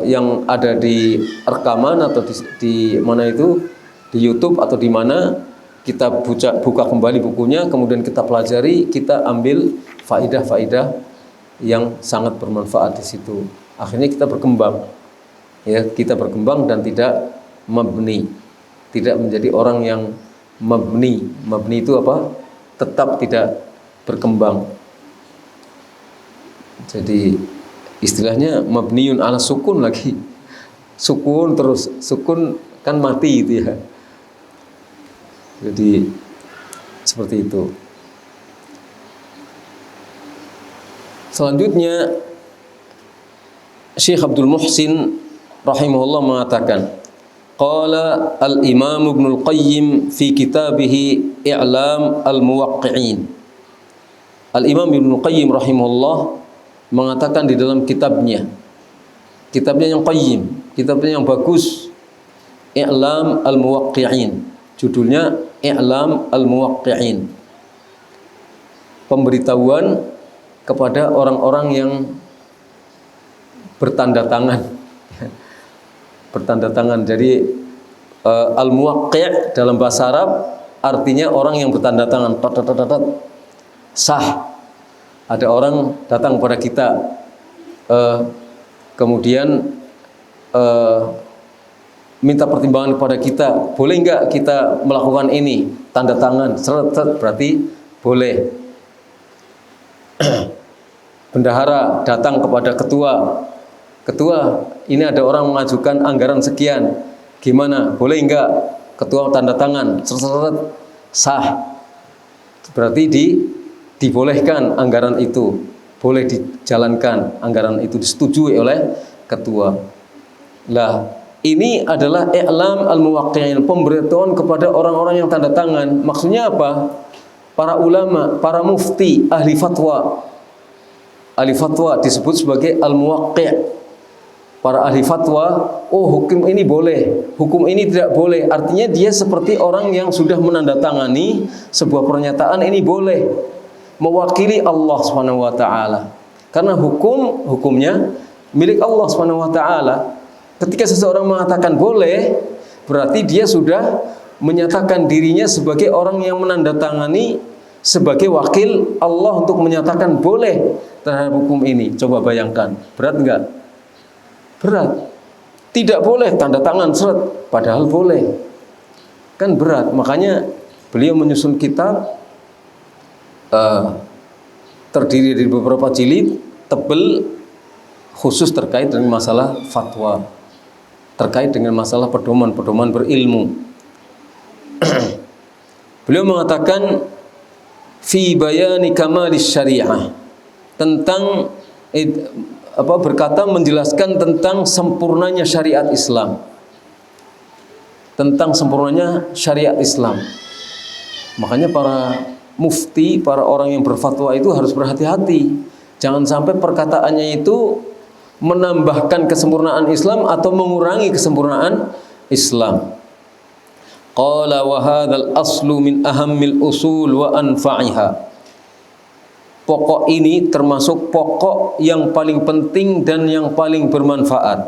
yang ada di rekaman atau di mana itu, di YouTube atau di mana. Kita buka kembali bukunya, kemudian kita pelajari, kita ambil faidah-faidah yang sangat bermanfaat di situ. Akhirnya kita berkembang, ya, kita berkembang dan tidak mabni, tidak menjadi orang yang mabni. Mabni itu apa? Tetap tidak berkembang. Jadi istilahnya mabniun ala sukun lagi, sukun terus, sukun kan mati itu ya. Jadi seperti itu. Selanjutnya Syekh Abdul Muhsin rahimahullah mengatakan, qala al-Imam Ibnul Qayyim fi kitabih I'lam al-Muwaqqi'in. Al-Imam Ibnul Qayyim rahimahullah mengatakan di dalam kitabnya yang qayyim, kitabnya yang bagus, I'lam al-Muwaqqi'in. Judulnya I'lam al-Muwaqqi'in. Pemberitahuan kepada orang-orang yang bertanda tangan. Bertanda tangan. Jadi al-muwaqqi' dalam bahasa Arab artinya orang yang bertanda tangan. Sah. Ada orang datang kepada kita, kemudian minta pertimbangan kepada kita, boleh nggak kita melakukan ini, tanda tangan, seret, berarti boleh. Bendahara datang kepada ketua, ini ada orang mengajukan anggaran sekian, gimana, boleh nggak? Ketua tanda tangan, seret, sah, berarti dibolehkan anggaran itu, boleh dijalankan, anggaran itu disetujui oleh ketua. Lah, ini adalah i'lam al-muwaqqi'in, pemberitahuan kepada orang-orang yang tanda tangan. Maksudnya apa? Para ulama, para mufti, ahli fatwa. Ahli fatwa disebut sebagai al-muwaqqi'in. Para ahli fatwa, oh hukum ini boleh, hukum ini tidak boleh. Artinya dia seperti orang yang sudah menandatangani sebuah pernyataan ini boleh, mewakili Allah Subhanahu wa taala. Karena hukumnya milik Allah Subhanahu wa taala. Ketika seseorang mengatakan boleh, berarti dia sudah menyatakan dirinya sebagai orang yang menandatangani sebagai wakil Allah untuk menyatakan boleh terhadap hukum ini. Coba bayangkan, berat enggak? Berat. Tidak boleh tanda tangan seret, padahal boleh. Kan berat. Makanya beliau menyusun kitab terdiri dari beberapa jilid tebal khusus terkait dengan masalah fatwa, terkait dengan masalah pedoman-pedoman berilmu. Beliau mengatakan fi bayani kamalis syariah, tentang berkata menjelaskan tentang sempurnanya syariat Islam. Tentang sempurnanya syariat Islam. Makanya para mufti, para orang yang berfatwa itu harus berhati-hati. Jangan sampai perkataannya itu menambahkan kesempurnaan Islam atau mengurangi kesempurnaan Islam. Qala wa hadzal aslu min ahammil usul wa anfa'iha. Pokok ini termasuk pokok yang paling penting dan yang paling bermanfaat.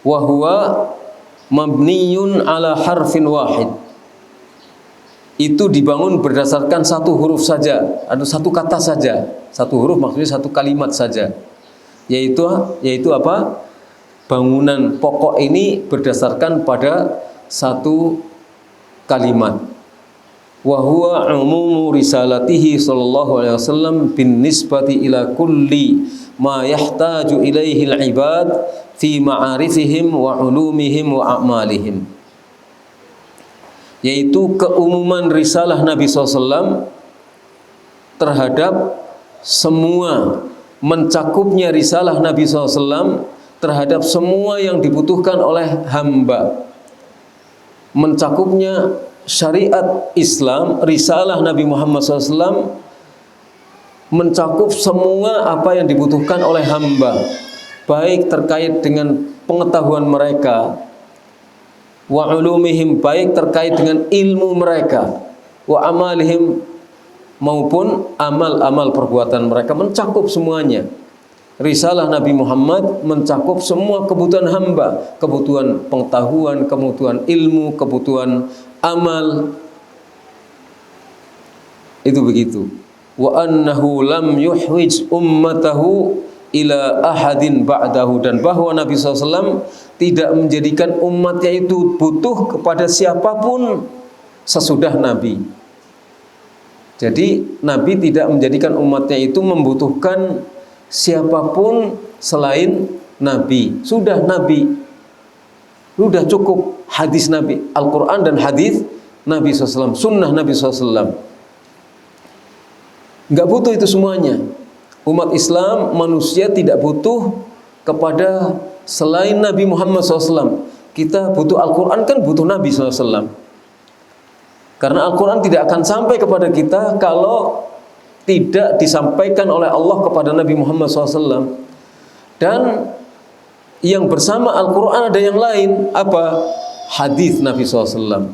Wa huwa mabniyun ala harfin wahid. Itu dibangun berdasarkan satu huruf saja, atau satu kata saja. Satu huruf maksudnya satu kalimat saja. Yaitu apa? Bangunan pokok ini berdasarkan pada satu kalimat. Wa huwa umumu risalatihi sallallahu alaihi wasallam bin nisbati ila kulli ma yahtaju ilaihi al-ibad fi ma'arifihim wa ulumihim wa a'malihim. Yaitu keumuman risalah Nabi SAW terhadap semua, mencakupnya risalah Nabi SAW terhadap semua yang dibutuhkan oleh hamba, mencakupnya syariat Islam, risalah Nabi Muhammad SAW mencakup semua apa yang dibutuhkan oleh hamba, baik terkait dengan pengetahuan mereka, wa ulumihim, baik terkait dengan ilmu mereka, wa amalihim, maupun amal-amal perbuatan mereka, mencakup semuanya. Risalah Nabi Muhammad mencakup semua kebutuhan hamba, kebutuhan pengetahuan, kebutuhan ilmu, kebutuhan amal. Itu begitu. Wa annahu lam yuhwij ummatahu ila ahadin ba'dahu, dan bahwa Nabi SAW tidak menjadikan umatnya itu butuh kepada siapapun sesudah Nabi. Jadi Nabi tidak menjadikan umatnya itu membutuhkan siapapun selain Nabi. Sudah Nabi, sudah cukup hadis Nabi, Al-Quran dan hadis Nabi SAW, sunnah Nabi SAW. Enggak butuh itu semuanya. Umat Islam, manusia tidak butuh kepada selain Nabi Muhammad SAW. Kita butuh Al-Quran, kan butuh Nabi SAW. Karena Al-Quran tidak akan sampai kepada kita kalau tidak disampaikan oleh Allah kepada Nabi Muhammad SAW. Dan yang bersama Al-Quran ada yang lain. Apa? Hadis Nabi SAW.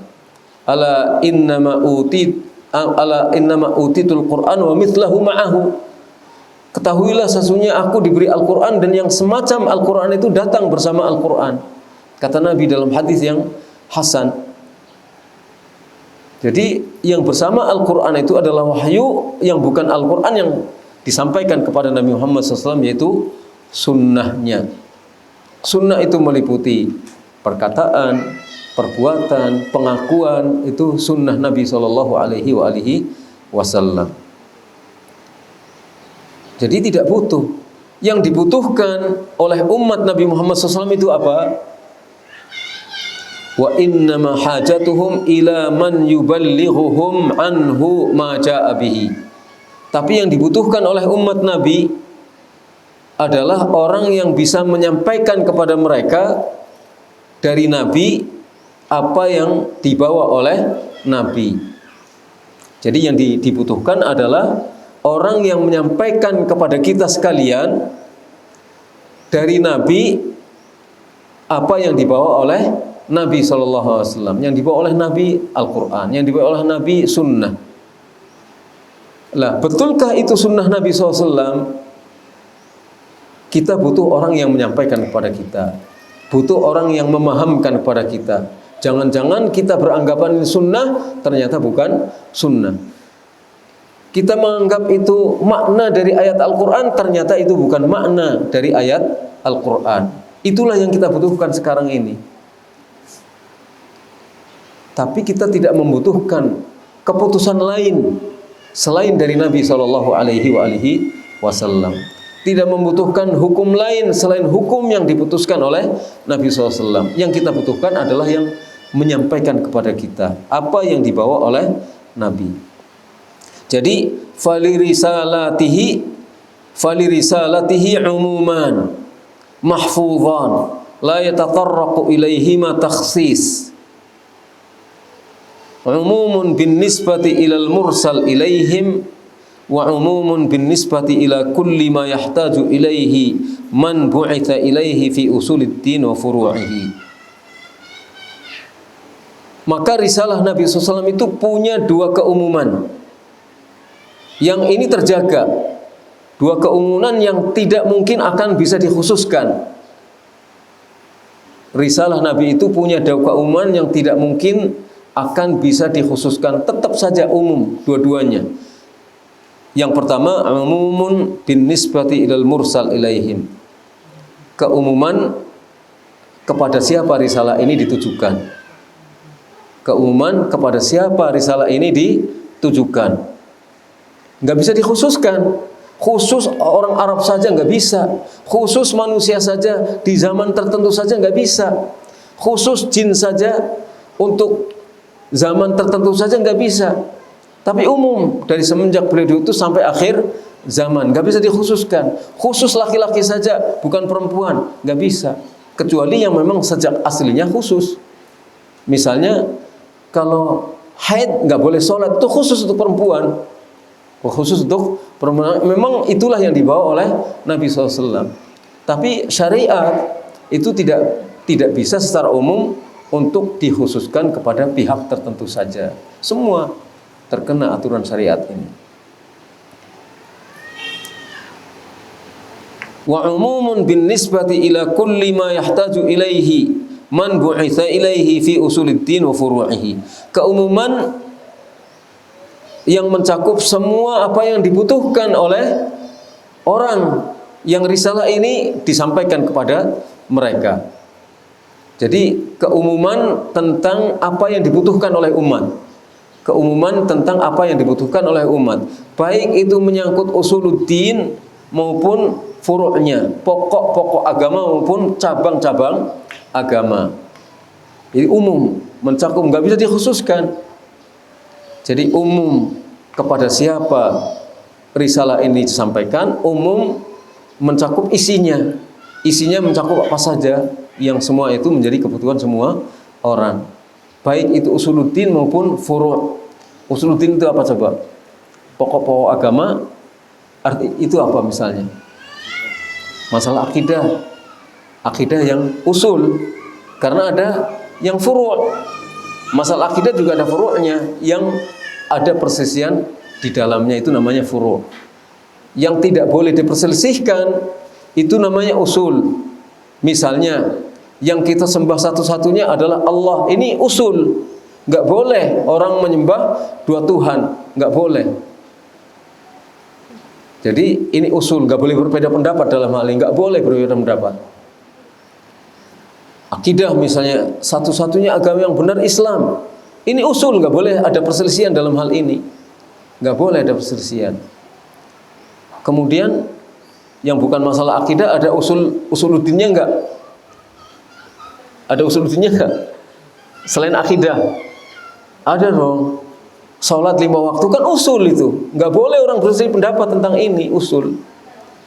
Ala innama utitul Quran wa mithlahu ma'ahu. Ketahuilah sesungguhnya aku diberi Al-Quran dan yang semacam Al-Quran itu datang bersama Al-Quran. Kata Nabi dalam hadis yang hasan. Jadi yang bersama Al-Quran itu adalah wahyu, yang bukan Al-Quran yang disampaikan kepada Nabi Muhammad SAW, yaitu sunnahnya. Sunnah itu meliputi perkataan, perbuatan, pengakuan itu sunnah Nabi Shallallahu Alaihi Wasallam. Jadi tidak butuh. Yang dibutuhkan oleh umat Nabi Muhammad SAW itu apa? Wa innama hajatuhum ila man yuballighuhum anhu ma jaa bihi. Tapi yang dibutuhkan oleh umat Nabi adalah orang yang bisa menyampaikan kepada mereka dari Nabi apa yang dibawa oleh Nabi. Jadi yang dibutuhkan adalah orang yang menyampaikan kepada kita sekalian dari Nabi apa yang dibawa oleh Nabi SAW, yang dibawa oleh Nabi Al-Quran, yang dibawa oleh Nabi Sunnah. Lah, betulkah itu Sunnah Nabi SAW? Kita butuh orang yang menyampaikan kepada kita, butuh orang yang memahamkan kepada kita. Jangan-jangan kita beranggapan ini Sunnah, ternyata bukan Sunnah. Kita menganggap itu makna dari ayat Al-Quran, ternyata itu bukan makna dari ayat Al-Quran. Itulah yang kita butuhkan sekarang ini. Tapi kita tidak membutuhkan keputusan lain selain dari Nabi Shallallahu Alaihi Wasallam. Tidak membutuhkan hukum lain selain hukum yang diputuskan oleh Nabi SAW. Yang kita butuhkan adalah yang menyampaikan kepada kita apa yang dibawa oleh Nabi. Jadi falirisalatihi umuman mahfuzan la yatatarraqu ilaihima takhsis. Umumun bin nisbati ilal mursal ilaihim wa umumun bin nisbati ila kulli ma yahtaju ilaihi man bu'itha ilaihi fi usuliddin wa furu'ihi. Maka risalah Nabi SAW itu punya dua keumuman yang ini terjaga, dua keumuman yang tidak mungkin akan bisa dikhususkan. Risalah Nabi itu punya dua keumuman yang tidak mungkin akan bisa dikhususkan, tetap saja umum dua-duanya. Yang pertama, umumun bin nisbati ilal mursal ilaihim. Keumuman kepada siapa risalah ini ditujukan. Keumuman kepada siapa risalah ini ditujukan. Nggak bisa dikhususkan. Khusus orang Arab saja nggak bisa. Khusus manusia saja di zaman tertentu saja nggak bisa. Khusus jin saja untuk zaman tertentu saja nggak bisa, tapi umum dari semenjak beliau itu sampai akhir zaman nggak bisa dikhususkan. Khusus laki-laki saja, bukan perempuan, nggak bisa. Kecuali yang memang sejak aslinya khusus. Misalnya kalau haid nggak boleh sholat, itu khusus untuk perempuan, khusus untuk perempuan. Memang itulah yang dibawa oleh Nabi SAW. Tapi syariat itu tidak bisa secara umum untuk dikhususkan kepada pihak tertentu saja. Semua terkena aturan syariat ini. Wa umumun bin nisbati ila kulli ma yahtaju ilaihi man bu'itha ilaihi fi usuliddin wa furu'ihi. Keumuman yang mencakup semua apa yang dibutuhkan oleh orang yang risalah ini disampaikan kepada mereka. Jadi keumuman tentang apa yang dibutuhkan oleh umat. Keumuman tentang apa yang dibutuhkan oleh umat. Baik itu menyangkut usuluddin maupun furu'nya, pokok-pokok agama maupun cabang-cabang agama. Jadi umum, mencakup, nggak bisa dikhususkan. Jadi umum kepada siapa risalah ini disampaikan, umum mencakup isinya. Isinya mencakup apa saja, yang semua itu menjadi kebutuhan semua orang. Baik itu usuluddin maupun furu'. Usuluddin itu apa coba? Pokok-pokok agama, arti itu apa misalnya? Masalah akidah. Akidah yang usul. Karena ada yang furu'. Masalah akidah juga ada furu'nya, yang ada perselisihan di dalamnya, itu namanya furu'. Yang tidak boleh diperselisihkan itu namanya usul. Misalnya yang kita sembah satu-satunya adalah Allah. Ini usul. Nggak boleh orang menyembah dua Tuhan. Nggak boleh. Jadi ini usul. Nggak boleh berbeda pendapat dalam hal ini. Nggak boleh berbeda pendapat. akidah misalnya, satu-satunya agama yang benar Islam. Ini usul, nggak boleh ada perselisihan dalam hal ini. Nggak boleh ada perselisihan. Kemudian yang bukan masalah akidah, ada usuluddinnya nggak? Ada usuluddinnya nggak? Selain akidah, ada dong. Sholat 5 waktu kan usul itu. Nggak boleh orang berselisih pendapat tentang ini, usul.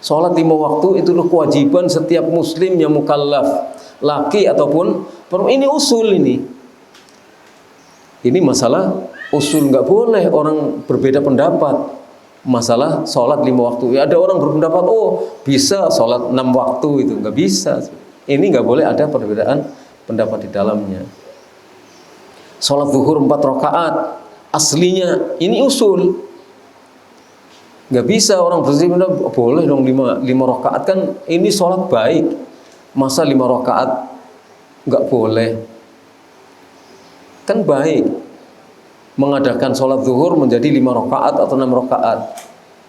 Sholat 5 waktu itu kewajiban setiap muslim yang mukallaf, laki ataupun perempuan. Ini usul ini. Ini masalah usul, nggak boleh orang berbeda pendapat. Masalah sholat 5 waktu. Ya, ada orang berpendapat, oh bisa sholat 6 waktu itu. Nggak bisa. Ini nggak boleh ada perbedaan pendapat di dalamnya. Sholat zuhur 4 rakaat. Aslinya ini usul. Nggak bisa orang berselisih pendapat, boleh dong 5 rakaat kan ini sholat baik. Masa 5 rakaat nggak boleh? Kan baik mengadakan sholat zuhur menjadi 5 rakaat atau 6 rakaat.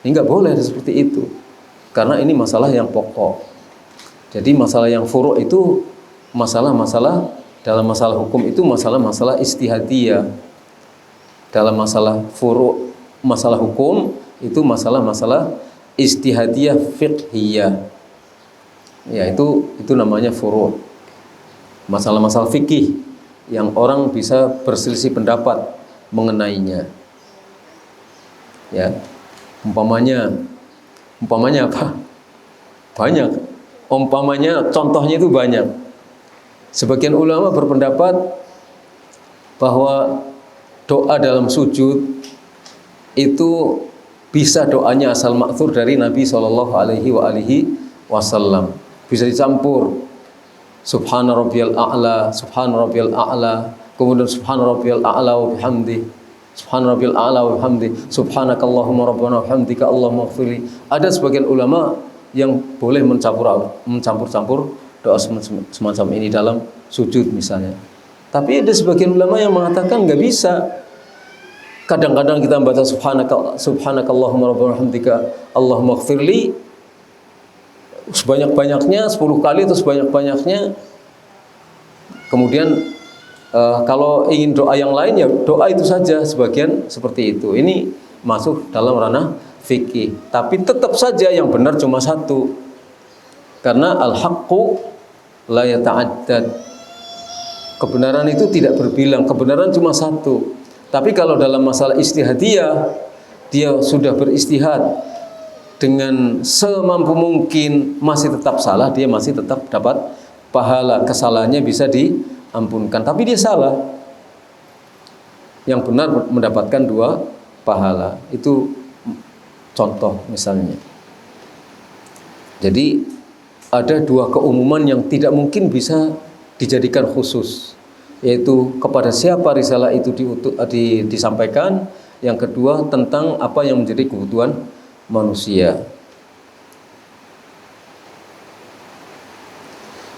Ini nggak boleh seperti itu. Karena ini masalah yang pokok. Jadi masalah yang furu' itu masalah-masalah, dalam masalah hukum itu masalah-masalah istihadiyah. Dalam masalah furu', masalah hukum itu masalah-masalah istihadiyah fiqhiyah. Ya, itu namanya furu'. Masalah-masalah fikih yang orang bisa berselisih pendapat mengenainya. Ya. Umpamanya apa? Banyak. Umpamanya contohnya itu banyak. Sebagian ulama berpendapat bahwa doa dalam sujud itu bisa doanya asal ma'thur dari Nabi SAW. Bisa dicampur. Subhana rabbiyal a'la, subhana rabbiyal a'la, kemudian subhana rabbiyal a'la wa bihamdi, subhana rabbiyal a'la wa bihamdi, subhanakallahumma rabbana wa bihamdika Allahumma ighfirli. Ada sebagian ulama yang boleh mencampur-campur doa semacam ini dalam sujud misalnya. Tapi ada sebagian ulama yang mengatakan nggak bisa. Kadang-kadang kita membaca subhanakallahumma rabbana wa bihamdika Allahumma ighfirli sebanyak-banyaknya, 10 kali atau sebanyak-banyaknya. Kemudian kalau ingin doa yang lain ya doa itu saja, sebagian seperti itu. Ini masuk dalam ranah fikih. Tapi tetap saja yang benar cuma satu. Karena al-haqqu la yata'addad. Kebenaran itu tidak berbilang, kebenaran cuma satu. Tapi kalau dalam masalah istihadiyah, dia sudah beristihad dengan semampu mungkin masih tetap salah, dia masih tetap dapat pahala, kesalahannya bisa diampunkan. Tapi dia salah, yang benar mendapatkan 2 pahala. Itu contoh misalnya. Jadi ada 2 keumuman yang tidak mungkin bisa dijadikan khusus, yaitu kepada siapa risalah itu disampaikan. Yang kedua tentang apa yang menjadi kebutuhan manusia.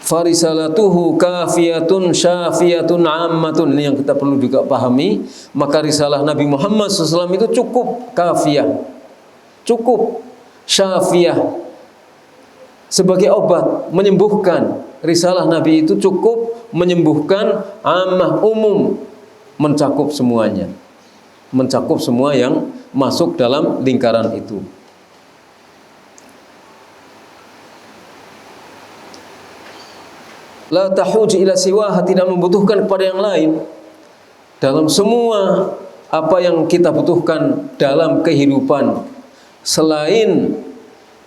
Farisalatuhu kafiyatun syafiyatun ammatun. Ini yang kita perlu juga pahami. Maka risalah Nabi Muhammad SAW itu cukup kafiyah, cukup syafiyah, sebagai obat, menyembuhkan. Risalah Nabi itu cukup menyembuhkan, ammah, umum, mencakup semuanya, mencakup semua yang masuk dalam lingkaran itu. La tahuj ila siwaha, tidak membutuhkan kepada yang lain. Dalam semua apa yang kita butuhkan dalam kehidupan selain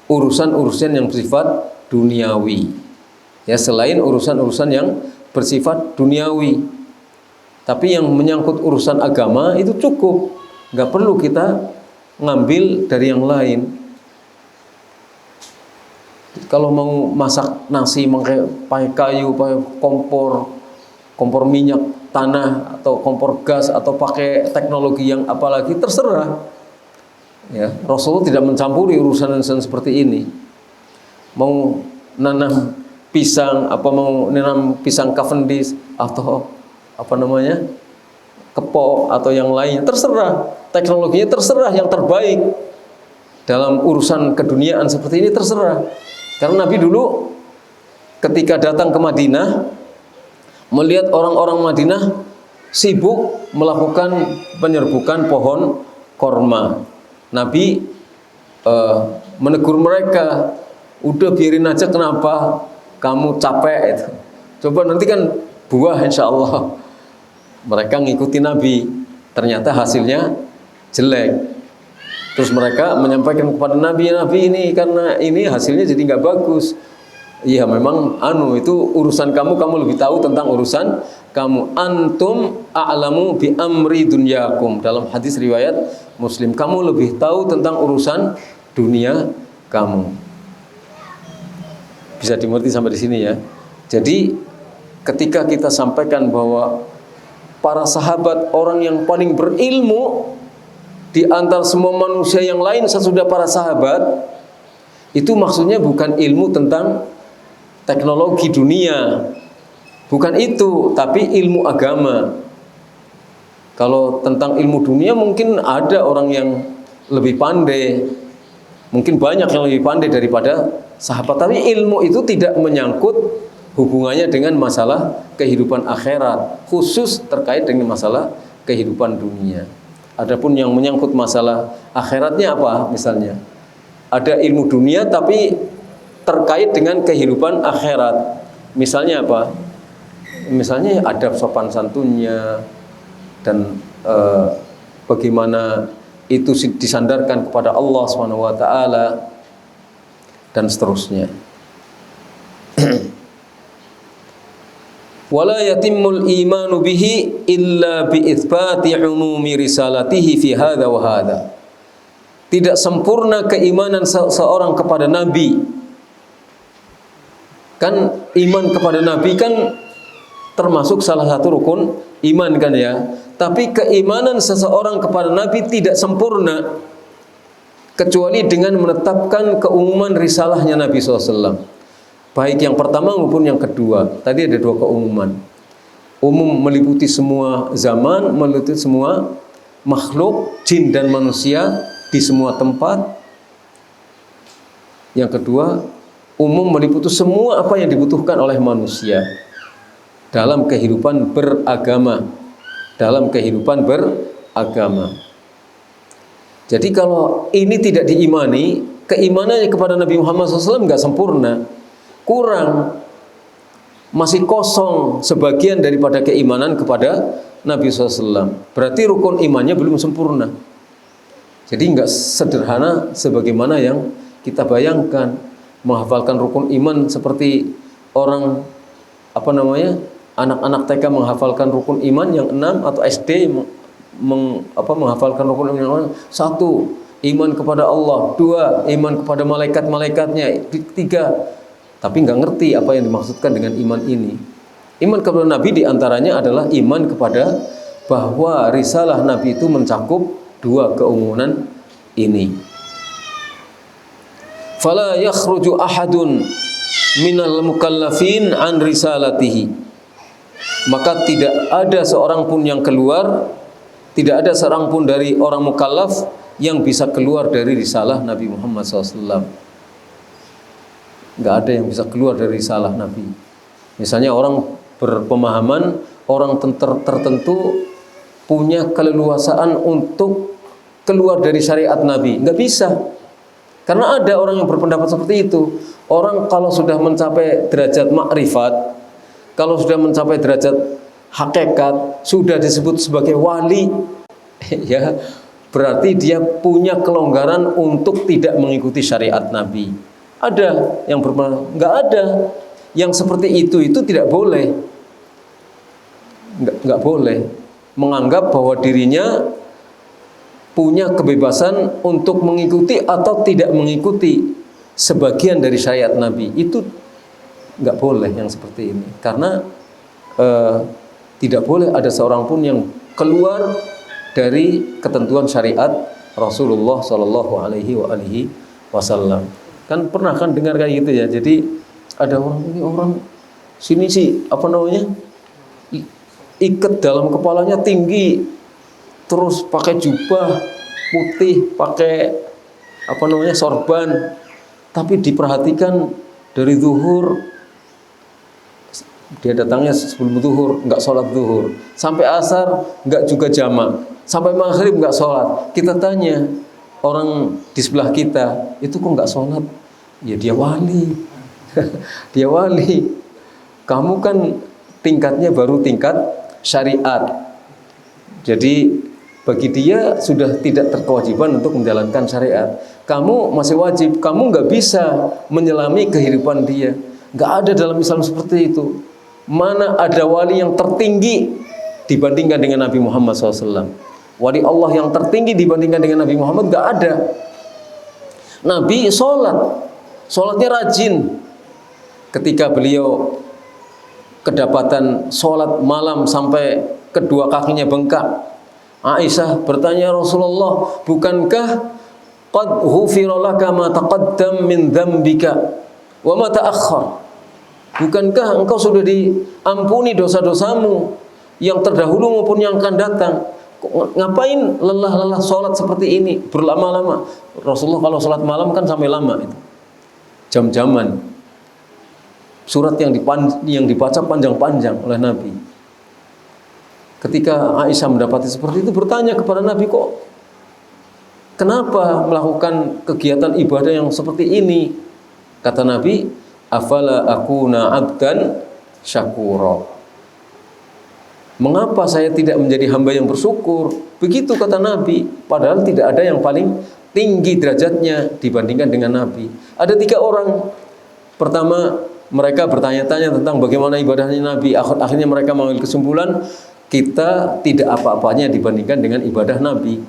urusan-urusan yang bersifat duniawi. Ya, selain urusan-urusan yang bersifat duniawi. Tapi yang menyangkut urusan agama itu cukup. Nggak perlu kita ngambil dari yang lain. Kalau mau masak nasi pakai kayu, pakai kompor minyak tanah atau kompor gas atau pakai teknologi yang apalagi terserah. Ya, Rasulullah tidak mencampuri urusan-urusan seperti ini. Mau nanam pisang, mau nanam pisang Cavendish atau kepo atau yang lainnya, terserah. Teknologinya terserah, yang terbaik dalam urusan keduniaan seperti ini terserah. Karena Nabi dulu ketika datang ke Madinah melihat orang-orang Madinah sibuk melakukan penyerbukan pohon korma. Nabi menegur mereka, udah biarin aja, kenapa kamu capek itu. Coba nanti kan buah insya Allah. Mereka ngikuti Nabi, ternyata hasilnya jelek. Terus mereka menyampaikan kepada Nabi, Nabi ini karena ini hasilnya jadi nggak bagus. Iya memang itu urusan kamu lebih tahu tentang urusan kamu. Antum a'lamu bi amri dunyakum. Dalam hadis riwayat Muslim, kamu lebih tahu tentang urusan dunia kamu. Bisa dimengerti sampai di sini ya. Jadi ketika kita sampaikan bahwa para sahabat orang yang paling berilmu di antara semua manusia yang lain sesudah para sahabat, itu maksudnya bukan ilmu tentang teknologi dunia, bukan itu, tapi ilmu agama. Kalau tentang ilmu dunia mungkin ada orang yang lebih pandai, mungkin banyak yang lebih pandai daripada sahabat, tapi ilmu itu tidak menyangkut hubungannya dengan masalah kehidupan akhirat, khusus terkait dengan masalah kehidupan dunia. Adapun yang menyangkut masalah akhiratnya apa? Misalnya ada ilmu dunia tapi terkait dengan kehidupan akhirat. Misalnya apa? Misalnya adab sopan santunnya dan bagaimana itu disandarkan kepada Allah SWT dan seterusnya. Wala yatimmul imanu bihi illa bi itsbati umumi risalatihi fi hadza wa hadza. Tidak sempurna keimanan seorang kepada Nabi. Kan iman kepada Nabi kan termasuk salah satu rukun iman kan ya. Tapi keimanan seseorang kepada Nabi tidak sempurna kecuali dengan menetapkan keumuman risalahnya Nabi SAW. Baik yang pertama maupun yang kedua. Tadi ada dua keumuman. Umum meliputi semua zaman, meliputi semua makhluk, jin dan manusia di semua tempat. Yang kedua, umum meliputi semua apa yang dibutuhkan oleh manusia dalam kehidupan beragama. Dalam kehidupan beragama. Jadi kalau ini tidak diimani, keimanannya kepada Nabi Muhammad SAW nggak sempurna. Kurang, masih kosong sebagian daripada keimanan kepada Nabi SAW. Berarti rukun imannya belum sempurna. Jadi nggak sederhana sebagaimana yang kita bayangkan. Menghafalkan rukun iman seperti orang anak-anak TK menghafalkan rukun iman yang 6 atau SD menghafalkan rukun iman 1, iman kepada Allah, 2, iman kepada malaikat-malaikatnya, 3. Tapi nggak ngerti apa yang dimaksudkan dengan iman ini. Iman kepada Nabi diantaranya adalah iman kepada bahwa risalah Nabi itu mencakup 2 keumuman ini. Fala yakhruju ahadun minal mukallafin an risalatihi. Maka tidak ada seorang pun yang keluar, tidak ada seorang pun dari orang mukallaf yang bisa keluar dari risalah Nabi Muhammad SAW. Nggak ada yang bisa keluar dari risalah Nabi. Misalnya orang berpemahaman, orang tertentu punya keleluasaan untuk keluar dari syariat Nabi. Nggak bisa. Karena ada orang yang berpendapat seperti itu. Orang kalau sudah mencapai derajat makrifat, kalau sudah mencapai derajat hakikat, sudah disebut sebagai wali, ya berarti dia punya kelonggaran untuk tidak mengikuti syariat Nabi. Ada yang berpendapat nggak ada, yang seperti itu tidak boleh, nggak boleh menganggap bahwa dirinya punya kebebasan untuk mengikuti atau tidak mengikuti sebagian dari syariat Nabi. Itu nggak boleh yang seperti ini, karena tidak boleh ada seorang pun yang keluar dari ketentuan syariat Rasulullah Shallallahu Alaihi Wasallam. Kan pernah kan dengar kayak gitu ya. Jadi ada orang sini sih ikat dalam kepalanya tinggi, terus pakai jubah putih, pakai sorban, tapi diperhatikan dari zuhur Dia datangnya sebelum zuhur, nggak sholat zuhur. Sampai asar, nggak juga jamak. Sampai maghrib nggak sholat. Kita tanya orang di sebelah kita, itu kok nggak sholat? Ya dia wali. Dia wali. Kamu kan tingkatnya baru tingkat syariat. Jadi bagi dia sudah tidak terkewajiban untuk menjalankan syariat. Kamu masih wajib. Kamu nggak bisa menyelami kehidupan dia. Nggak ada dalam Islam seperti itu. Mana ada wali yang tertinggi dibandingkan dengan Nabi Muhammad SAW. Wali Allah yang tertinggi dibandingkan dengan Nabi Muhammad nggak ada. Nabi sholatnya rajin. Ketika beliau kedapatan sholat malam sampai kedua kakinya bengkak, Aisyah bertanya, Rasulullah, bukankah qad ghufira laka ma taqaddam min dzambika wa ma ta'akhkhar? Bukankah engkau sudah diampuni dosa-dosamu yang terdahulu maupun yang akan datang? Ngapain lelah-lelah sholat seperti ini berlama-lama? Rasulullah kalau sholat malam kan sampai lama itu, jam-jaman. Surat yang dibaca panjang-panjang oleh Nabi. Ketika Aisyah mendapati seperti itu, bertanya kepada Nabi, kok kenapa melakukan kegiatan ibadah yang seperti ini? Kata Nabi, afala akuna abdan syakura. Mengapa saya tidak menjadi hamba yang bersyukur? Begitu kata Nabi. Padahal tidak ada yang paling tinggi derajatnya dibandingkan dengan Nabi. Ada 3 orang. Pertama, mereka bertanya-tanya tentang bagaimana ibadahnya Nabi. Akhirnya mereka mengambil kesimpulan, kita tidak apa-apanya dibandingkan dengan ibadah Nabi.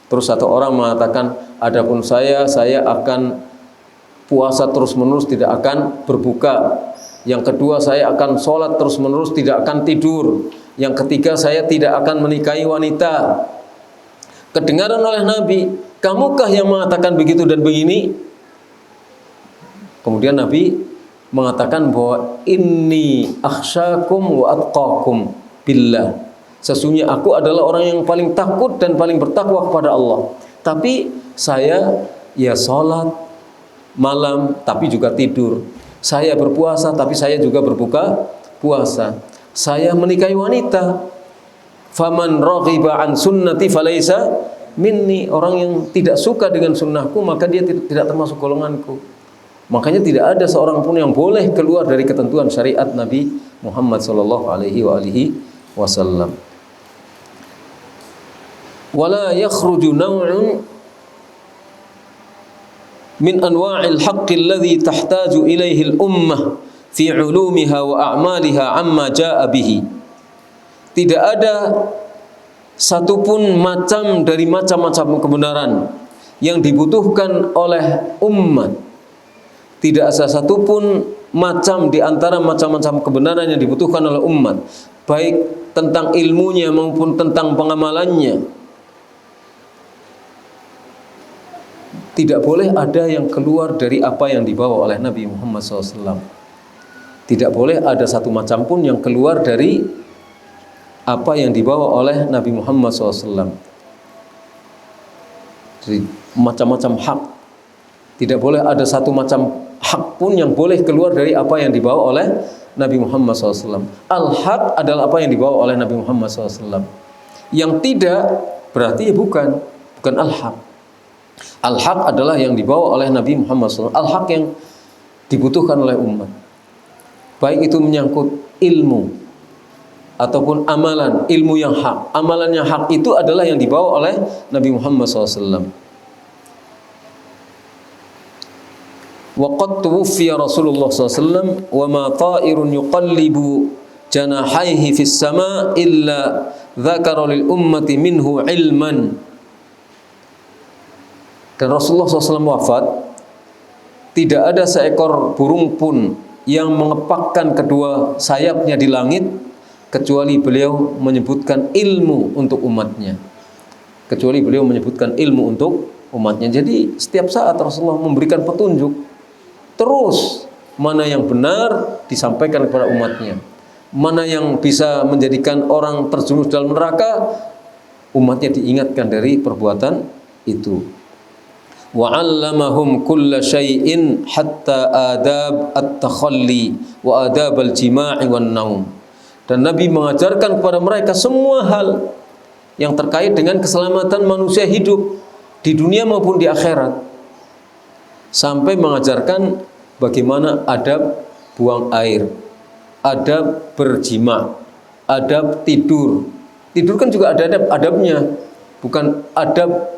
Terus satu orang mengatakan, adapun saya akan puasa terus-menerus, tidak akan berbuka. Yang kedua, saya akan sholat terus-menerus, tidak akan tidur. Yang ketiga, saya tidak akan menikahi wanita. Kedengaran oleh Nabi, kamukah yang mengatakan begitu dan begini? Kemudian Nabi mengatakan bahwa inni akhsyakum wa atqakum billah. Sesungguhnya aku adalah orang yang paling takut dan paling bertakwa kepada Allah. Tapi saya ya sholat malam tapi juga tidur. Saya berpuasa tapi saya juga berbuka puasa. Saya menikahi wanita. Faman raghiba an sunnati falaysa minni. Orang yang tidak suka dengan sunnahku maka dia tidak termasuk golonganku. Makanya tidak ada seorang pun yang boleh keluar dari ketentuan syariat Nabi Muhammad sallallahu alaihi wasallam. Wala yakhruju naw'un min anwa'il haqqi alladhi tahtaju ilaihi al-ummah fi 'ulumiha wa a'maliha amma jaa'a bihi. Tidak ada satupun macam dari macam-macam kebenaran yang dibutuhkan oleh umat. Tidak ada satupun macam di antara macam-macam kebenaran yang dibutuhkan oleh umat, baik tentang ilmunya maupun tentang pengamalannya. Tidak boleh ada yang keluar dari apa yang dibawa oleh Nabi Muhammad SAW. Tidak boleh ada satu macam pun yang keluar dari apa yang dibawa oleh Nabi Muhammad SAW. Jadi macam-macam hak. Tidak boleh ada satu macam hak pun yang boleh keluar dari apa yang dibawa oleh Nabi Muhammad SAW. Al-haq adalah apa yang dibawa oleh Nabi Muhammad SAW. Yang tidak berarti bukan al-haq. Al-haq adalah yang dibawa oleh Nabi Muhammad SAW. Al-haq yang dibutuhkan oleh umat. Baik itu menyangkut ilmu ataupun amalan, ilmu yang hak. Amalan yang hak itu adalah yang dibawa oleh Nabi Muhammad SAW. Wa qad tuwfiya Rasulullah SAW wa ma ta'irun yuqallibu janahaihi fis sama illa dzakara lil ummati minhu ilman. Dan Rasulullah SAW wafat, tidak ada seekor burung pun yang mengepakkan kedua sayapnya di langit kecuali beliau menyebutkan ilmu untuk umatnya. Kecuali beliau menyebutkan ilmu untuk umatnya. Jadi setiap saat Rasulullah memberikan petunjuk. Terus mana yang benar disampaikan kepada umatnya. Mana yang bisa menjadikan orang terjerumus dalam neraka, umatnya diingatkan dari perbuatan itu. wa 'allamahum kulla syai'in hatta adab at-takhalli wa adab al-jima'i wan naum. Dan Nabi mengajarkan kepada mereka semua hal yang terkait dengan keselamatan manusia hidup di dunia maupun di akhirat, sampai mengajarkan bagaimana adab buang air, adab berjima, adab tidur. Tidur kan juga ada adabnya, bukan adab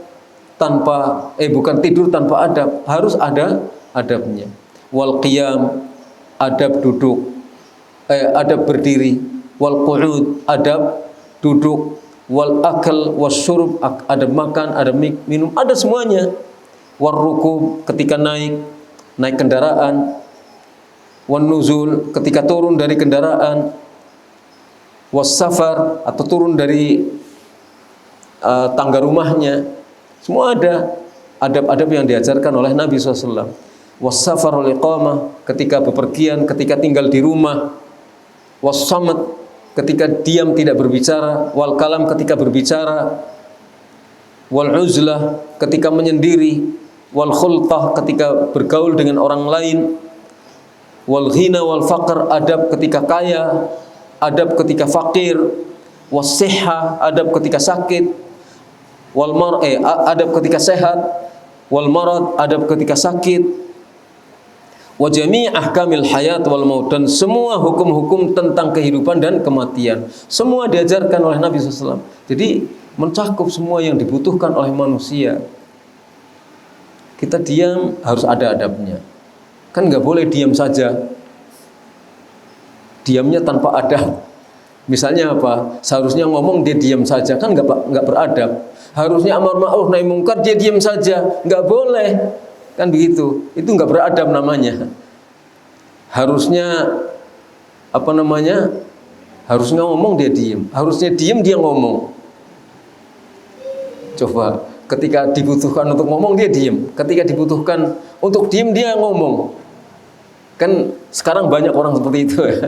bukan tidur tanpa adab, harus ada adabnya. Wal qiyam, adab duduk, adab berdiri. Wal qu'ud, adab duduk. Wal akal wasyurb, adab makan, adab minum, ada semuanya. War rukub, ketika naik kendaraan. Wan nuzul, ketika turun dari kendaraan. Was safar, atau turun dari tangga rumahnya. Semua ada adab-adab yang diajarkan oleh Nabi SAW. Was-safar wal iqamah, ketika bepergian, ketika tinggal di rumah. Was-samat, ketika diam tidak berbicara. Wal kalam, ketika berbicara. Wal uzlah, ketika menyendiri. Wal khultah, ketika bergaul dengan orang lain. Wal ghina wal faqr, adab ketika kaya, adab ketika fakir. Was-sihha, adab ketika sakit. Adab ketika sehat. Wal marad, adab ketika sakit. Wa jami' ahkamil hayat wal maut, dan semua hukum-hukum tentang kehidupan dan kematian semua diajarkan oleh Nabi SAW. Jadi mencakup semua yang dibutuhkan oleh manusia. Kita diam harus ada adabnya. Kan nggak boleh diam saja, diamnya tanpa adab. Misalnya apa? Seharusnya ngomong dia diam saja, kan nggak beradab. Harusnya amar ma'ruf nahi mungkar, dia diam saja, nggak boleh, kan begitu. Itu nggak beradab namanya. Harusnya harusnya ngomong dia diam, harusnya diam dia ngomong. Coba, ketika dibutuhkan untuk ngomong dia diam, ketika dibutuhkan untuk diam dia ngomong. Kan sekarang banyak orang seperti itu ya.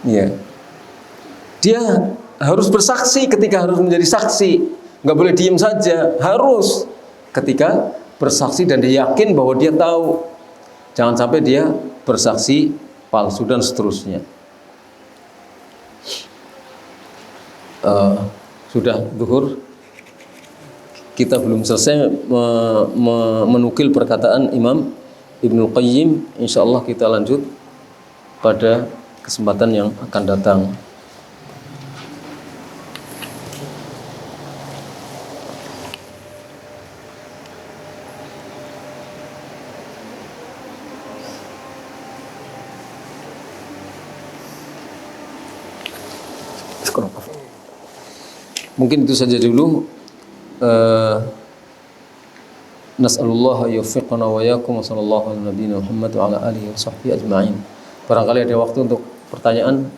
Ya. Dia harus bersaksi ketika harus menjadi saksi, nggak boleh diam saja, harus ketika bersaksi dan dia yakin bahwa dia tahu. Jangan sampai dia bersaksi palsu dan seterusnya. Sudah zuhur, kita belum selesai menukil perkataan Imam Ibnul Qayyim. Insyaallah kita lanjut pada kesempatan yang akan datang. Mungkin itu saja dulu. Nas'alullah yuwaffiqana wa iyyakum wa sallallahu ala nabiyyina Muhammad wa ala alihi wa sahbihi ajma'in. Barangkali ada waktu untuk pertanyaan.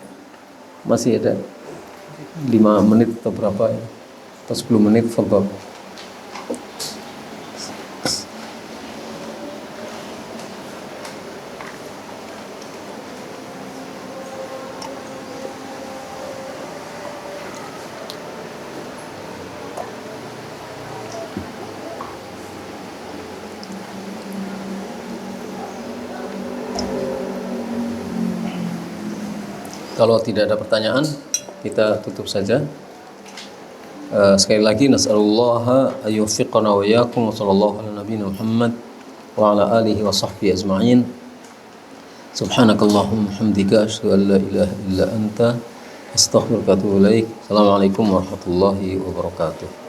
Masih ada 5 menit atau berapa ya? Atau 10 menit, fadhal. Kalau tidak ada pertanyaan, kita tutup saja. Sekali lagi, nas'alullaha ayyuwaffiqana wa iyyakum wa sallallahu ala nabiyyina Muhammad wa ala alihi wa sahbihi ajma'in. Subhanakallahumma hamdika asyhadu an la ilaha illa anta astaghfiruka wa atubu ilaik. Assalamualaikum warahmatullahi wabarakatuh.